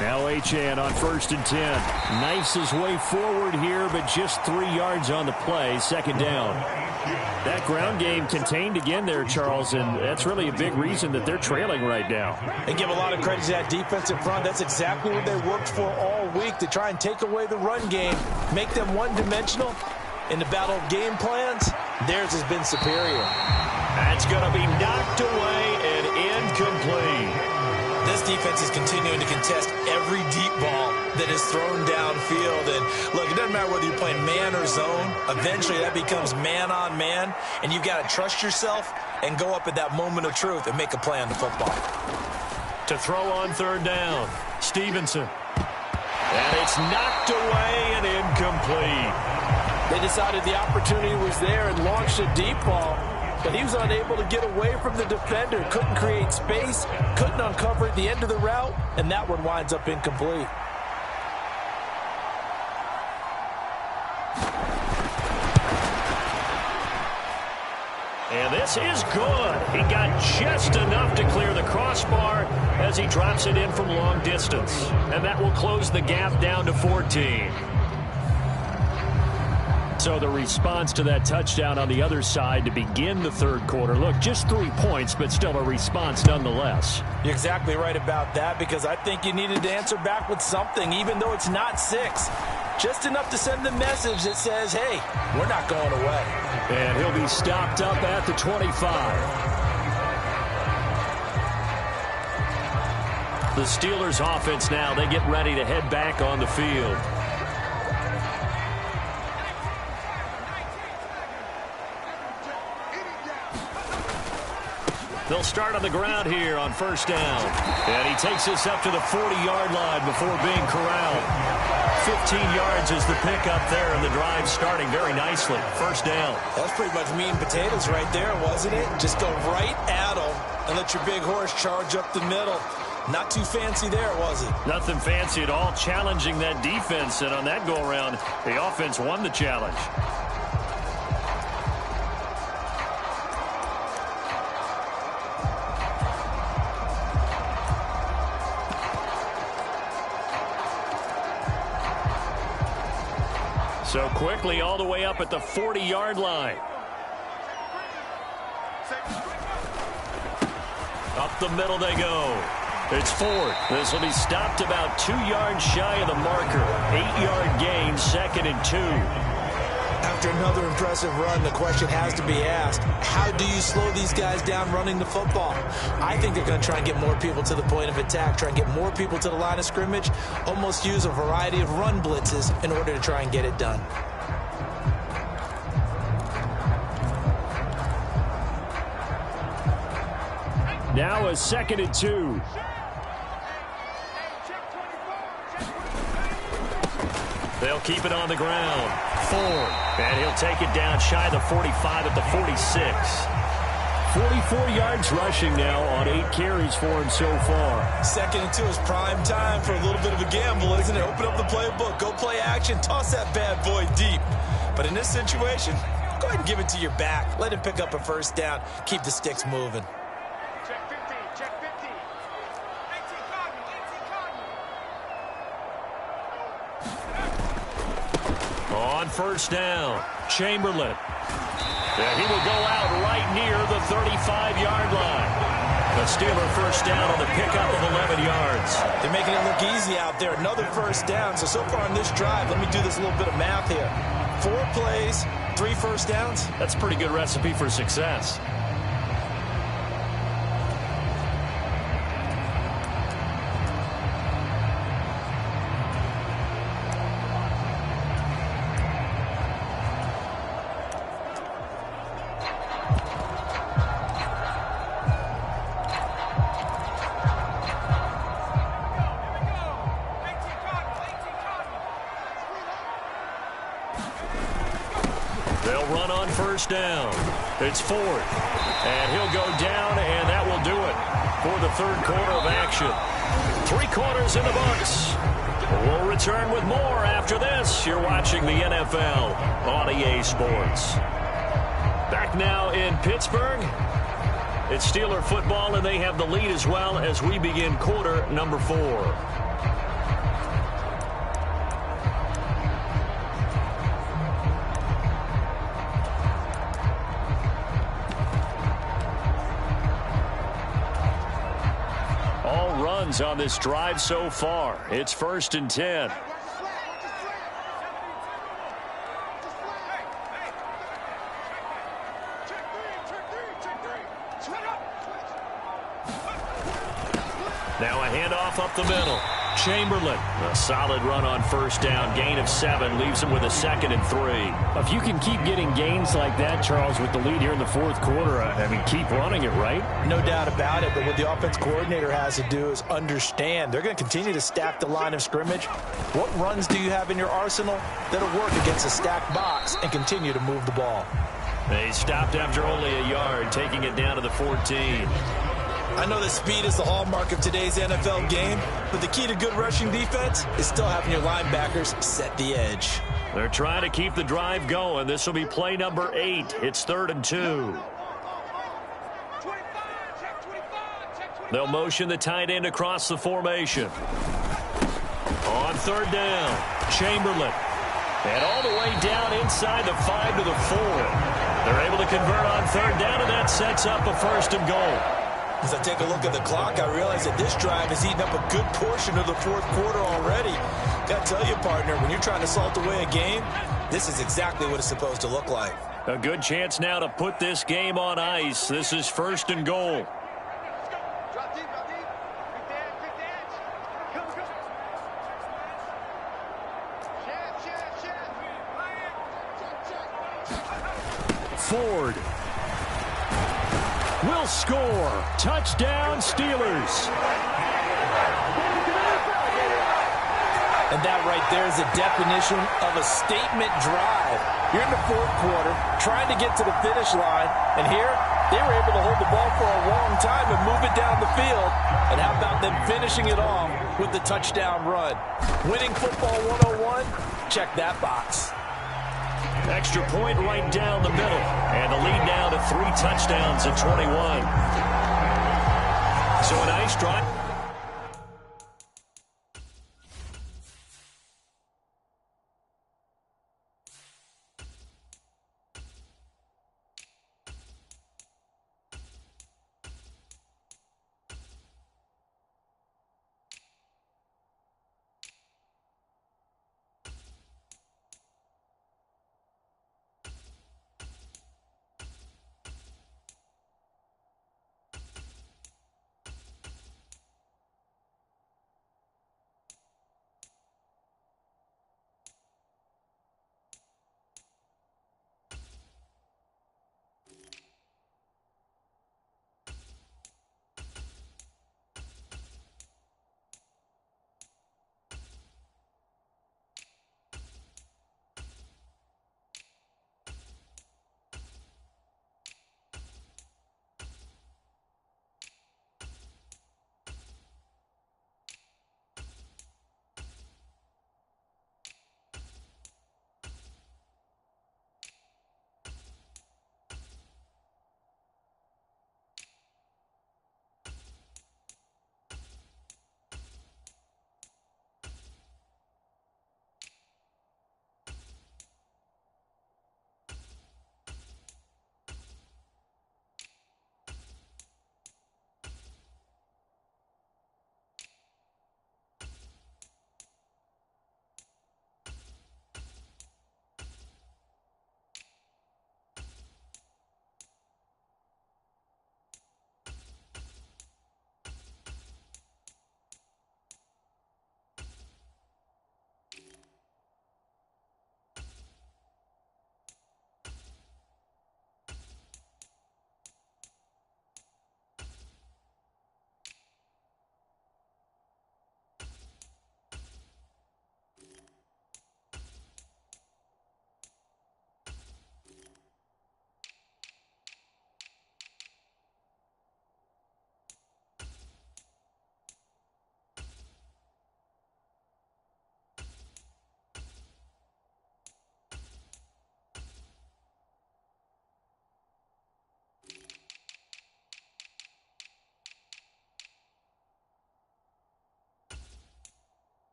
Now Achane on 1st and 10. Knifes his way forward here, but just 3 yards on the play. 2nd down. That ground game contained again there, Charles, and that's really a big reason that they're trailing right now. And give a lot of credit to that defensive front. That's exactly what they worked for all week, to try and take away the run game, make them one-dimensional. In the battle of game plans, theirs has been superior. That's going to be knocked away and incomplete. This defense is continuing to contest every deep ball that is thrown downfield. And look, it doesn't matter whether you're playing man or zone. Eventually, that becomes man-on-man. And you've got to trust yourself and go up at that moment of truth and make a play on the football. To throw on 3rd down, Stevenson. And it's knocked away and incomplete. They decided the opportunity was there and launched a deep ball. But he was unable to get away from the defender. Couldn't create space. Couldn't uncover at the end of the route. And that one winds up incomplete. And this is good. He got just enough to clear the crossbar as he drops it in from long distance. And that will close the gap down to 14. So the response to that touchdown on the other side to begin the 3rd quarter. Look, just 3 points, but still a response nonetheless. You're exactly right about that, because I think you needed to answer back with something, even though it's not 6. Just enough to send the message that says, hey, we're not going away. And he'll be stopped up at the 25. The Steelers offense now, they get ready to head back on the field. They'll start on the ground here on 1st down. And he takes this up to the 40-yard line before being corralled. 15 yards is the pickup there, and the drive starting very nicely. 1st down. That's pretty much meat and potatoes right there, wasn't it? Just go right at them and let your big horse charge up the middle. Not too fancy there, was it? Nothing fancy at all, challenging that defense. And on that go-around, the offense won the challenge. So quickly all the way up at the 40-yard line. Up the middle they go. It's 4th. This will be stopped about 2 yards shy of the marker. 8-yard gain, 2nd and 2. After another impressive run, the question has to be asked, how do you slow these guys down running the football? I think they're going to try and get more people to the point of attack, try and get more people to the line of scrimmage, almost use a variety of run blitzes in order to try and get it done. Now a 2nd and 2. They'll keep it on the ground. 4. And he'll take it down shy of the 45 at the 46. 44 yards rushing now on 8 carries for him so far. 2nd and 2 is prime time for a little bit of a gamble, isn't it? Open up the playbook, go play action, toss that bad boy deep. But in this situation, go ahead and give it to your back. Let him pick up a 1st down. Keep the sticks moving. Check 50, check 50. 18 Cardinal, 18 Cardinal. On 1st down, Chamberlain. And he will go out right near the 35-yard line. The Steeler 1st down on the pickup of 11 yards. They're making it look easy out there. Another 1st down. So far on this drive, let me do this little bit of math here. 4 plays, 3 1st downs. That's a pretty good recipe for success. They'll run on 1st down. It's 4th. And he'll go down, and that will do it for the 3rd quarter of action. 3 quarters in the books. We'll return with more after this. You're watching the NFL on EA Sports. Back now in Pittsburgh. It's Steeler football, and they have the lead as well as we begin quarter number 4. downs on this drive so far. It's 1st and 10. Now a handoff up the middle. Chamberlain, a solid run on 1st down. Gain of 7 leaves him with a 2nd and 3. If you can keep getting gains like that, Charles, with the lead here in the 4th quarter, I mean, keep running it, right? No doubt about it, but what the offense coordinator has to do is understand they're going to continue to stack the line of scrimmage. What runs do you have in your arsenal that'll work against a stacked box and continue to move the ball? They stopped after only a yard, taking it down to the 14. I know that speed is the hallmark of today's NFL game, but the key to good rushing defense is still having your linebackers set the edge. They're trying to keep the drive going. This will be play number 8. It's 3rd and 2. They'll motion the tight end across the formation. On 3rd down, Chamberlain. And all the way down inside the 5 to the 4. They're able to convert on 3rd down, and that sets up a 1st and goal. As I take a look at the clock, I realize that this drive has eaten up a good portion of the 4th quarter already. Got to tell you, partner, when you're trying to salt away a game, this is exactly what it's supposed to look like. A good chance now to put this game on ice. This is 1st and goal. Drop deep, drop deep. Quick dance. Go, go. Check. Ford will score. Touchdown, Steelers. And that right there is a definition of a statement drive. You're in the 4th quarter, trying to get to the finish line, and here they were able to hold the ball for a long time and move it down the field. And how about them finishing it off with the touchdown run? Winning football 101, check that box. Extra point right down the middle. And the lead now to 3 touchdowns at 21. So a nice drive.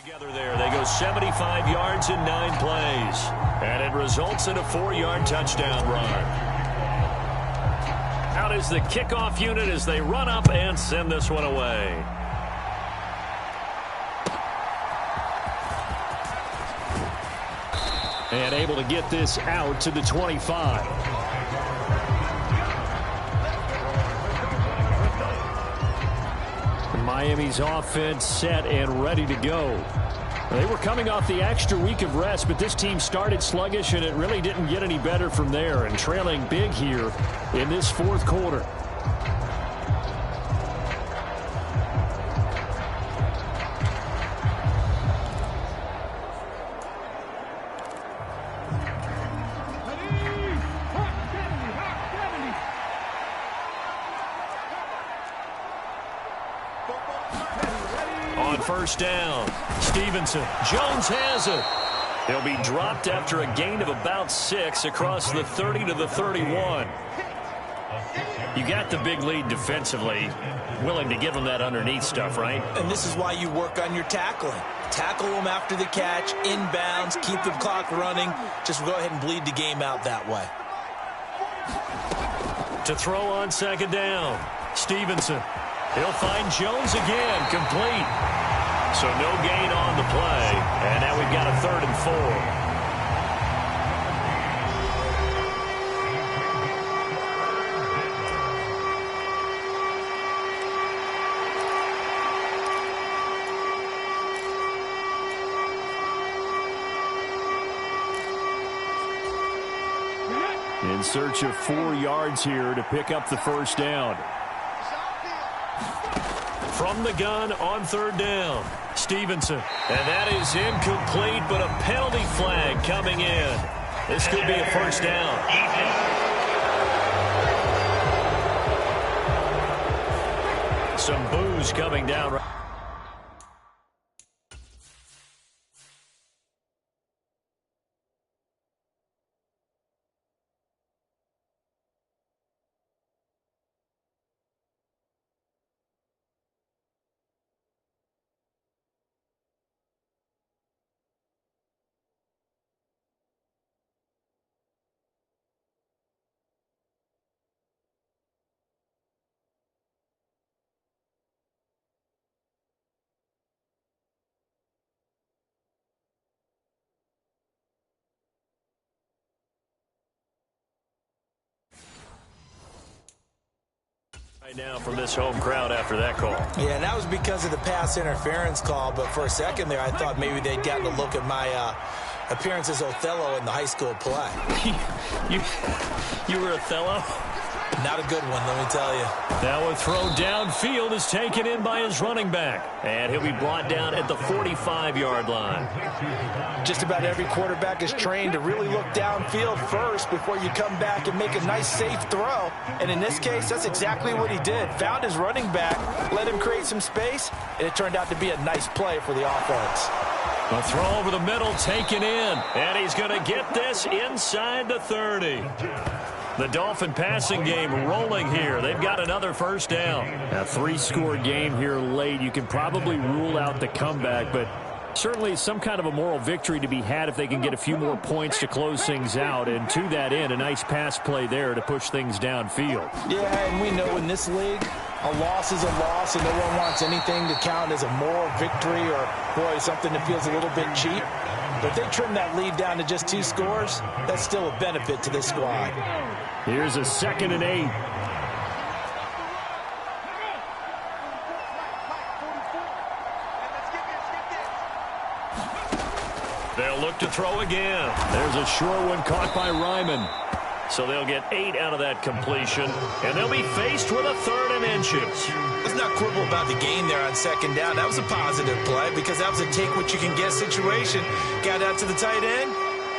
Together there, they go 75 yards in 9 plays. And it results in a 4-yard touchdown run. Out is the kickoff unit as they run up and send this one away. And able to get this out to the 25. Miami's offense set and ready to go. They were coming off the extra week of rest, but this team started sluggish, and it really didn't get any better from there, and trailing big here in this fourth quarter. First down. Stevenson. Jones has it. He'll be dropped after a gain of about 6 across the 30 to the 31. You got the big lead defensively. Willing to give them that underneath stuff, right? And this is why you work on your tackling. Tackle them after the catch, inbounds, keep the clock running. Just go ahead and bleed the game out that way. To throw on second down. Stevenson. He'll find Jones again, complete. So no gain on the play, and now we've got a 3rd and 4. In search of 4 yards here to pick up the first down. From the gun on 3rd down. Stevenson. And that is incomplete, but a penalty flag coming in. This could be a first down. Some boos coming down. Right now from this home crowd after that call. Yeah, and that was because of the pass interference call, but for a second there I thought maybe they'd gotten a look at my appearance as Othello in the high school play. You were Othello? Not a good one, let me tell you. Now a throw downfield is taken in by his running back. And he'll be brought down at the 45-yard line. Just about every quarterback is trained to really look downfield first before you come back and make a nice, safe throw. And in this case, that's exactly what he did. Found his running back, let him create some space, and it turned out to be a nice play for the offense. A throw over the middle taken in. And he's going to get this inside the 30. The Dolphin passing game rolling here. They've got another first down. A 3-score game here late. You can probably rule out the comeback, but certainly some kind of a moral victory to be had if they can get a few more points to close things out. And to that end, a nice pass play there to push things downfield. Yeah, and we know in this league, a loss is a loss, and no one wants anything to count as a moral victory or, boy, something that feels a little bit cheap. But if they trim that lead down to just 2 scores, that's still a benefit to this squad. Here's a 2nd and 8. They'll look to throw again. There's a short one caught by Ryman. So they'll get 8 out of that completion, and they'll be faced with a 3rd and inches. Let's not quibble about the gain there on 2nd down. That was a positive play because that was a take-what-you-can-get situation. Got out to the tight end.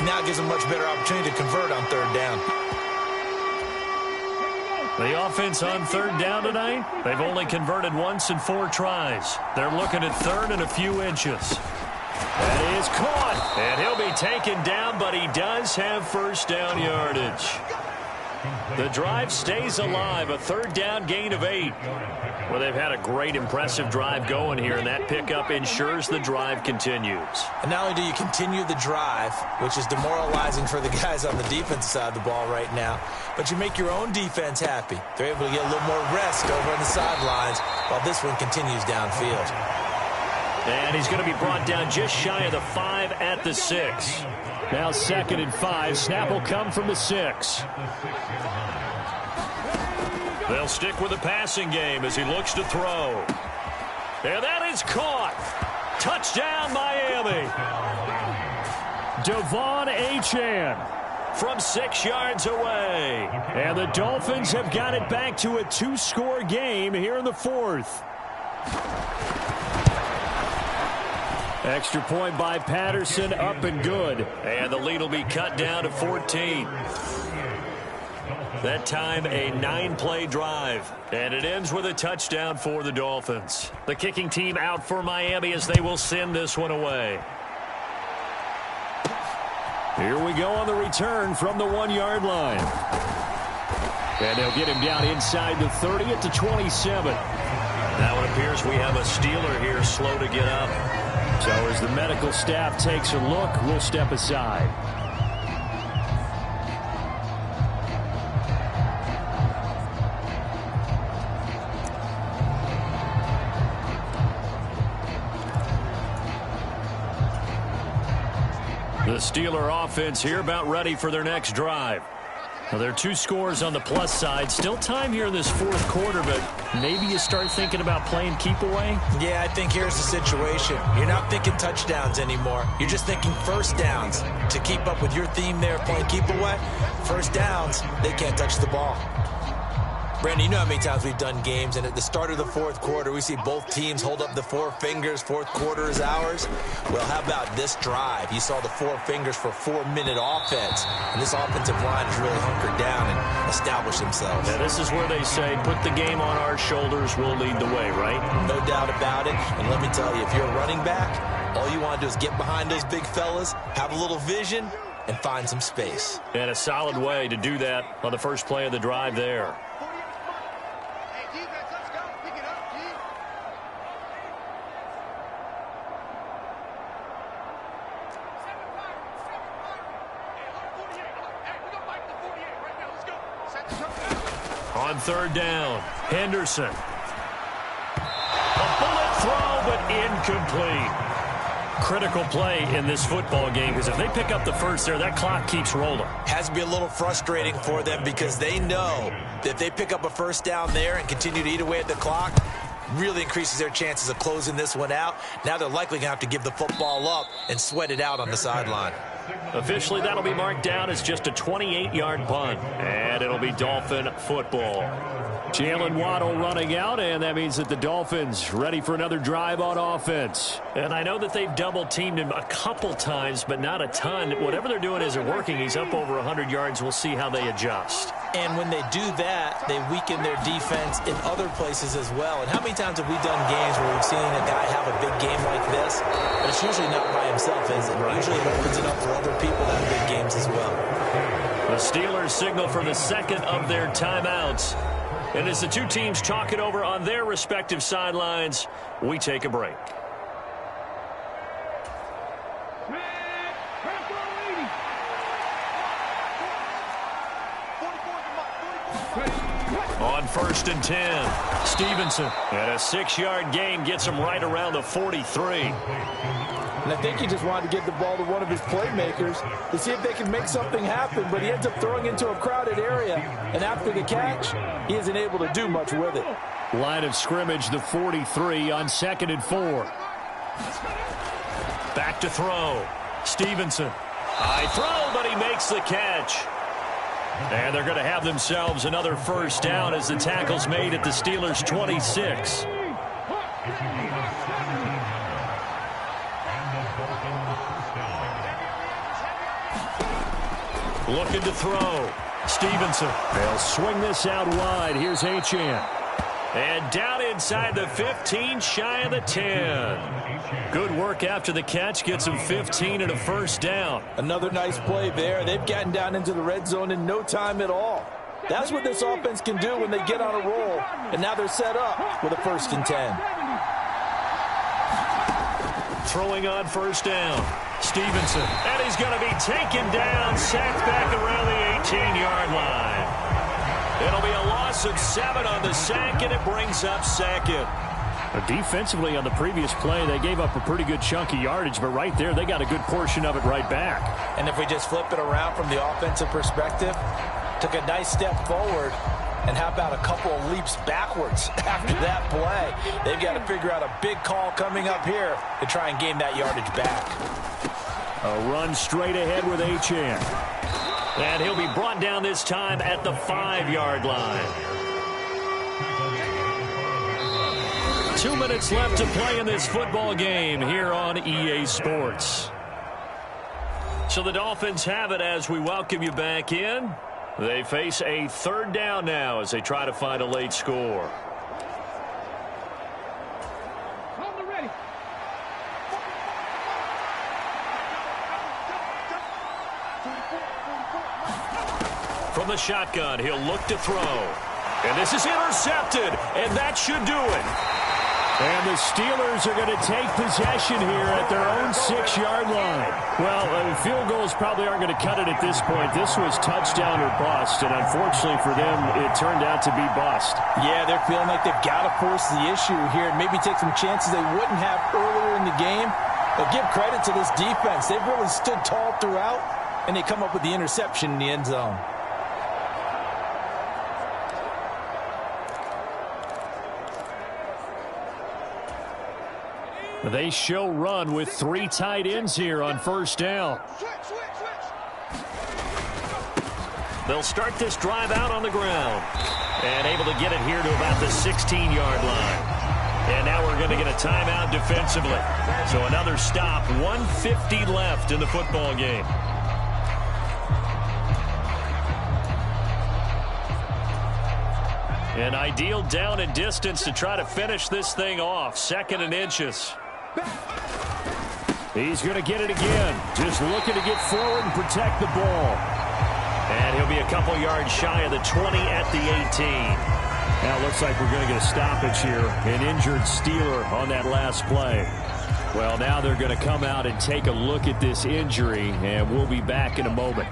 Now it gives them a much better opportunity to convert on 3rd down. The offense on 3rd down tonight, they've only converted once in 4 tries. They're looking at 3rd and a few inches. That is caught, and he'll be taken down, but he does have first down yardage. The drive stays alive, a third down gain of 8. Well, they've had a great, impressive drive going here, and that pickup ensures the drive continues. And not only do you continue the drive, which is demoralizing for the guys on the defensive side of the ball right now, but you make your own defense happy. They're able to get a little more rest over on the sidelines while this one continues downfield. And he's going to be brought down just shy of the 5 at the 6. Now 2nd and 5. Snap will come from the 6. They'll stick with the passing game as he looks to throw. And that is caught. Touchdown, Miami. Devon Achane from 6 yards away. And the Dolphins have got it back to a 2-score game here in the 4th. Extra point by Patterson, up and good. And the lead will be cut down to 14. That time a 9-play drive. And it ends with a touchdown for the Dolphins. The kicking team out for Miami as they will send this one away. Here we go on the return from the 1-yard line. And they'll get him down inside the 30 at the 27. Now it appears we have a Steeler here slow to get up. So as the medical staff takes a look, we'll step aside. The Steeler offense here about ready for their next drive. Well, there are 2 scores on the plus side. Still time here in this 4th quarter, but maybe you start thinking about playing keep away? Yeah, I think here's the situation. You're not thinking touchdowns anymore. You're just thinking first downs. To keep up with your theme there, playing keep away, first downs, they can't touch the ball. Brandon, you know how many times we've done games, and at the start of the 4th quarter, we see both teams hold up the 4 fingers, 4th quarter is ours. Well, how about this drive? You saw the 4 fingers for 4-minute offense, and this offensive line has really hunkered down and established themselves. Yeah, this is where they say, put the game on our shoulders, we'll lead the way, right? No doubt about it, and let me tell you, if you're a running back, all you want to do is get behind those big fellas, have a little vision, and find some space. And a solid way to do that on the first play of the drive there. On 3rd down, Henderson. A bullet throw, but incomplete. Critical play in this football game, because if they pick up the first there, that clock keeps rolling. Has to be a little frustrating for them because they know that if they pick up a first down there and continue to eat away at the clock, really increases their chances of closing this one out. Now they're likely going to have to give the football up and sweat it out on the sideline. Officially, that'll be marked down as just a 28-yard punt. And it'll be Dolphin football. Jalen Waddle running out, and that means that the Dolphins ready for another drive on offense. And I know that they've double-teamed him a couple times, but not a ton. Whatever they're doing isn't working. He's up over 100 yards. We'll see how they adjust. And when they do that, they weaken their defense in other places as well. And how many times have we done games where we've seen a guy have a big game like this? But it's usually not by himself, is it? Usually it opens it up for other people to have big games as well. The Steelers signal for the 2nd of their timeouts. And as the 2 teams talk it over on their respective sidelines, we take a break. On 1st and 10, Stevenson. And a 6-yard gain gets him right around the 43. And I think he just wanted to give the ball to one of his playmakers to see if they can make something happen, but he ends up throwing into a crowded area. And after the catch, he isn't able to do much with it. Line of scrimmage, the 43 on 2nd and 4. Back to throw. Stevenson. High throw, but he makes the catch. And they're going to have themselves another first down as the tackle's made at the Steelers' 26. Looking to throw. Stevenson. They'll swing this out wide. Here's Achane. And down inside the 15, shy of the 10. Good work after the catch. Gets him 15 and a first down. Another nice play there. They've gotten down into the red zone in no time at all. That's what this offense can do when they get on a roll. And now they're set up with a 1st and 10. Throwing on 1st down. Stevenson. And he's going to be taken down, sacked back around the 18-yard line. It'll be a loss of 7 on the sack, and it brings up 2nd. Defensively on the previous play, they gave up a pretty good chunk of yardage, but right there, they got a good portion of it right back. And if we just flip it around from the offensive perspective, took a nice step forward, and how about a couple of leaps backwards after that play? They've got to figure out a big call coming up here to try and gain that yardage back. A run straight ahead with Achane. And he'll be brought down this time at the 5-yard line. 2 minutes left to play in this football game here on EA Sports. So the Dolphins have it as we welcome you back in. They face a 3rd down now as they try to find a late score. From the shotgun, he'll look to throw. And this is intercepted, and that should do it. And the Steelers are going to take possession here at their own 6-yard line. Well, field goals probably aren't going to cut it at this point. This was touchdown or bust, and unfortunately for them, it turned out to be bust. Yeah, they're feeling like they've got to force the issue here and maybe take some chances they wouldn't have earlier in the game. But give credit to this defense. They've really stood tall throughout, and they come up with the interception in the end zone. They show run with 3 tight ends here on 1st down. They'll start this drive out on the ground. And able to get it here to about the 16-yard line. And now we're going to get a timeout defensively. So another stop, 1:50 left in the football game. An ideal down and distance to try to finish this thing off. 2nd and inches. He's going to get it again. Just looking to get forward and protect the ball. And he'll be a couple yards shy of the 20 at the 18. Now it looks like we're going to get a stoppage here. An injured Steeler on that last play. Well, now they're going to come out and take a look at this injury, and we'll be back in a moment.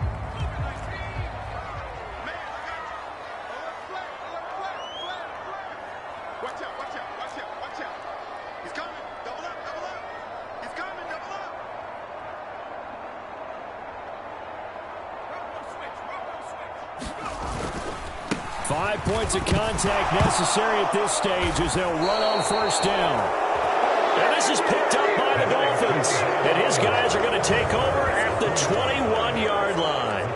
Points of contact necessary at this stage as they'll run on 1st down. And this is picked up by the Dolphins. And his guys are going to take over at the 21-yard line.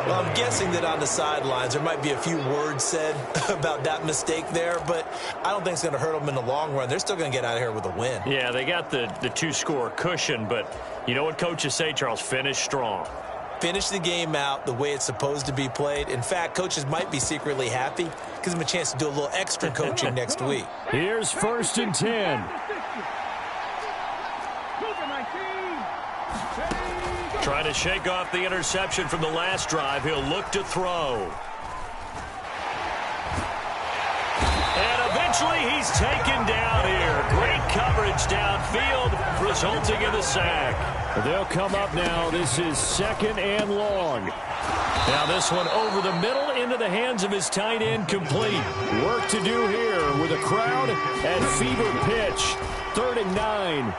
Well, I'm guessing that on the sidelines there might be a few words said about that mistake there, but I don't think it's going to hurt them in the long run. They're still going to get out of here with a win. Yeah, they got the 2-score cushion, but you know what coaches say, Charles? Finish strong. Finish the game out the way it's supposed to be played. In fact, coaches might be secretly happy. Gives them a chance to do a little extra coaching next week. Here's 1st and 10. Trying to shake off the interception from the last drive. He'll look to throw. And eventually he's taken down here. Great coverage downfield, resulting in the sack. They'll come up now. This is 2nd and long. Now this one over the middle into the hands of his tight end, complete. Work to do here with a crowd at fever pitch. 3rd and 9.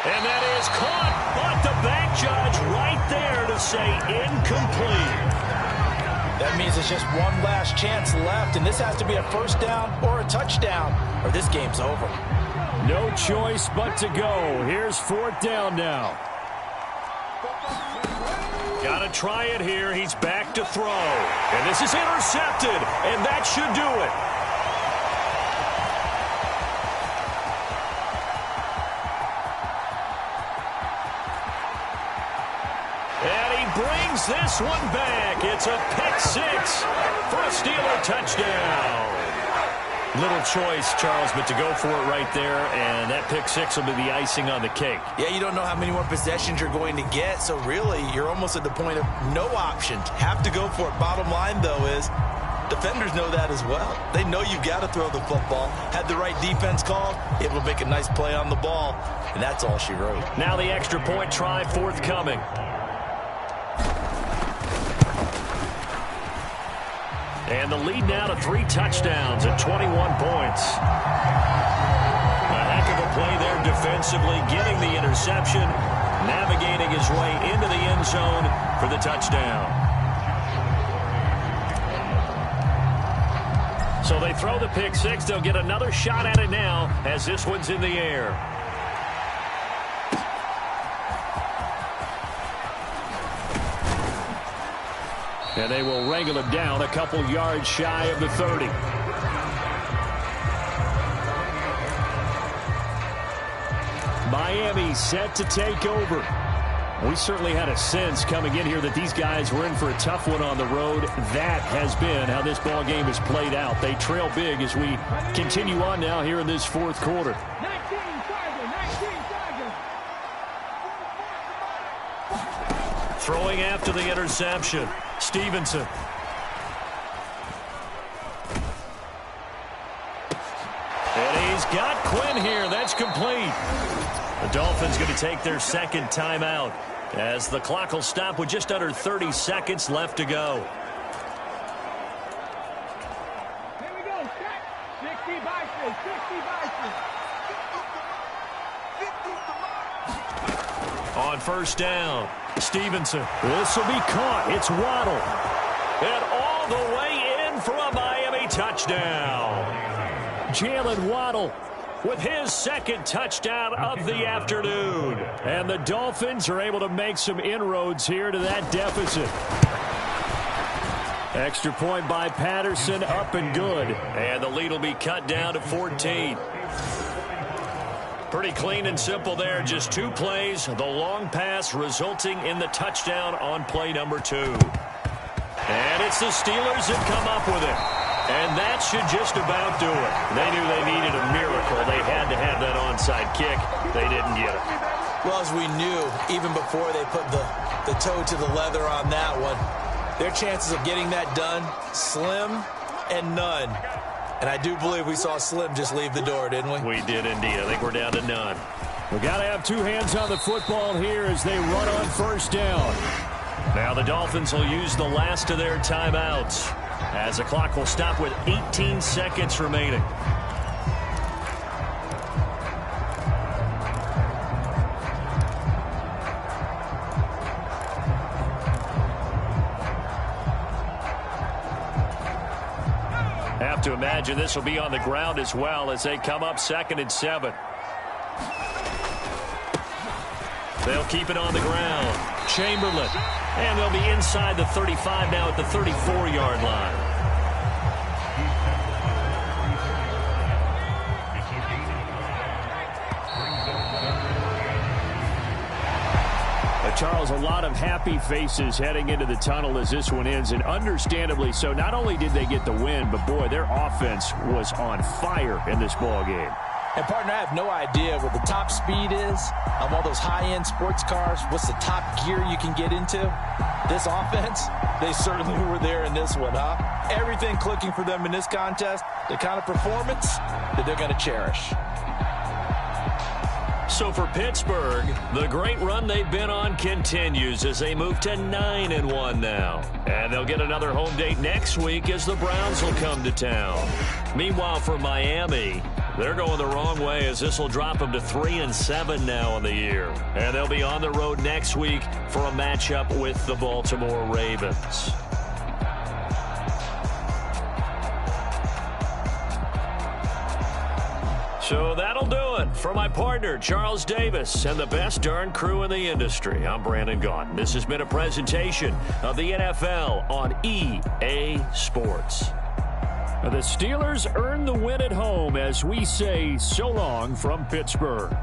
And that is caught, but the back judge right there to say incomplete. That means it's just one last chance left, and this has to be a 1st down or a touchdown, or this game's over. No choice but to go. Here's 4th down now. Got to try it here. He's back to throw. And this is intercepted, and that should do it. And he brings this one back. It's a pick 6 for a Steeler touchdown. Little choice, Charles, but to go for it right there, and that pick six will be the icing on the cake. Yeah, you don't know how many more possessions you're going to get, so really you're almost at the point of no options. Have to go for it. Bottom line, though, is defenders know that as well. They know you've got to throw the football. Had the right defense called, able to make a nice play on the ball, and that's all she wrote. Now the extra point try forthcoming. And the lead now to 3 touchdowns at 21 points. A heck of a play there defensively, getting the interception, navigating his way into the end zone for the touchdown. So they throw the pick six. They'll get another shot at it now as this one's in the air. And they will wrangle him down a couple yards shy of the 30. Miami set to take over. We certainly had a sense coming in here that these guys were in for a tough one on the road. That has been how this ball game has played out. They trail big as we continue on now here in this fourth quarter. Throwing after the interception, Stevenson. And he's got Quinn here. That's complete. The Dolphins going to take their second timeout as the clock will stop with just under 30 seconds left to go. Here we go. 60 Vikings. 60 Vikings. On first down, Stevenson. This will be caught. It's Waddle. And all the way in for a Miami touchdown. Jalen Waddle with his second touchdown of the afternoon. And the Dolphins are able to make some inroads here to that deficit. Extra point by Patterson, up and good. And the lead will be cut down to 14. Pretty clean and simple there. Just 2 plays. The long pass resulting in the touchdown on play number 2. And it's the Steelers that come up with it. And that should just about do it. They knew they needed a miracle. They had to have that onside kick. They didn't get it. Well, as we knew, even before they put the toe to the leather on that one, their chances of getting that done, slim and none. And I do believe we saw Slim just leave the door, didn't we? We did indeed. I think we're down to none. We've got to have 2 hands on the football here as they run on first down. Now the Dolphins will use the last of their timeouts as the clock will stop with 18 seconds remaining. Have to imagine this will be on the ground as well as they come up 2nd and 7. They'll keep it on the ground. Chamberlain. And they'll be inside the 35 now at the 34-yard line. Charles, a lot of happy faces heading into the tunnel as this one ends, and understandably so. Not only did they get the win, but boy, their offense was on fire in this ball game. And, partner, I have no idea what the top speed is of all those high-end sports cars. What's the top gear you can get into? This offense, they certainly were there in this one, huh? Everything clicking for them in this contest, the kind of performance that they're going to cherish. So for Pittsburgh, the great run they've been on continues as they move to 9-1 now. And they'll get another home date next week as the Browns will come to town. Meanwhile, for Miami, they're going the wrong way as this will drop them to 3-7 now on the year. And they'll be on the road next week for a matchup with the Baltimore Ravens. So that'll do it for my partner, Charles Davis, and the best darn crew in the industry. I'm Brandon Gaughan. This has been a presentation of the NFL on EA Sports. The Steelers earn the win at home as we say so long from Pittsburgh.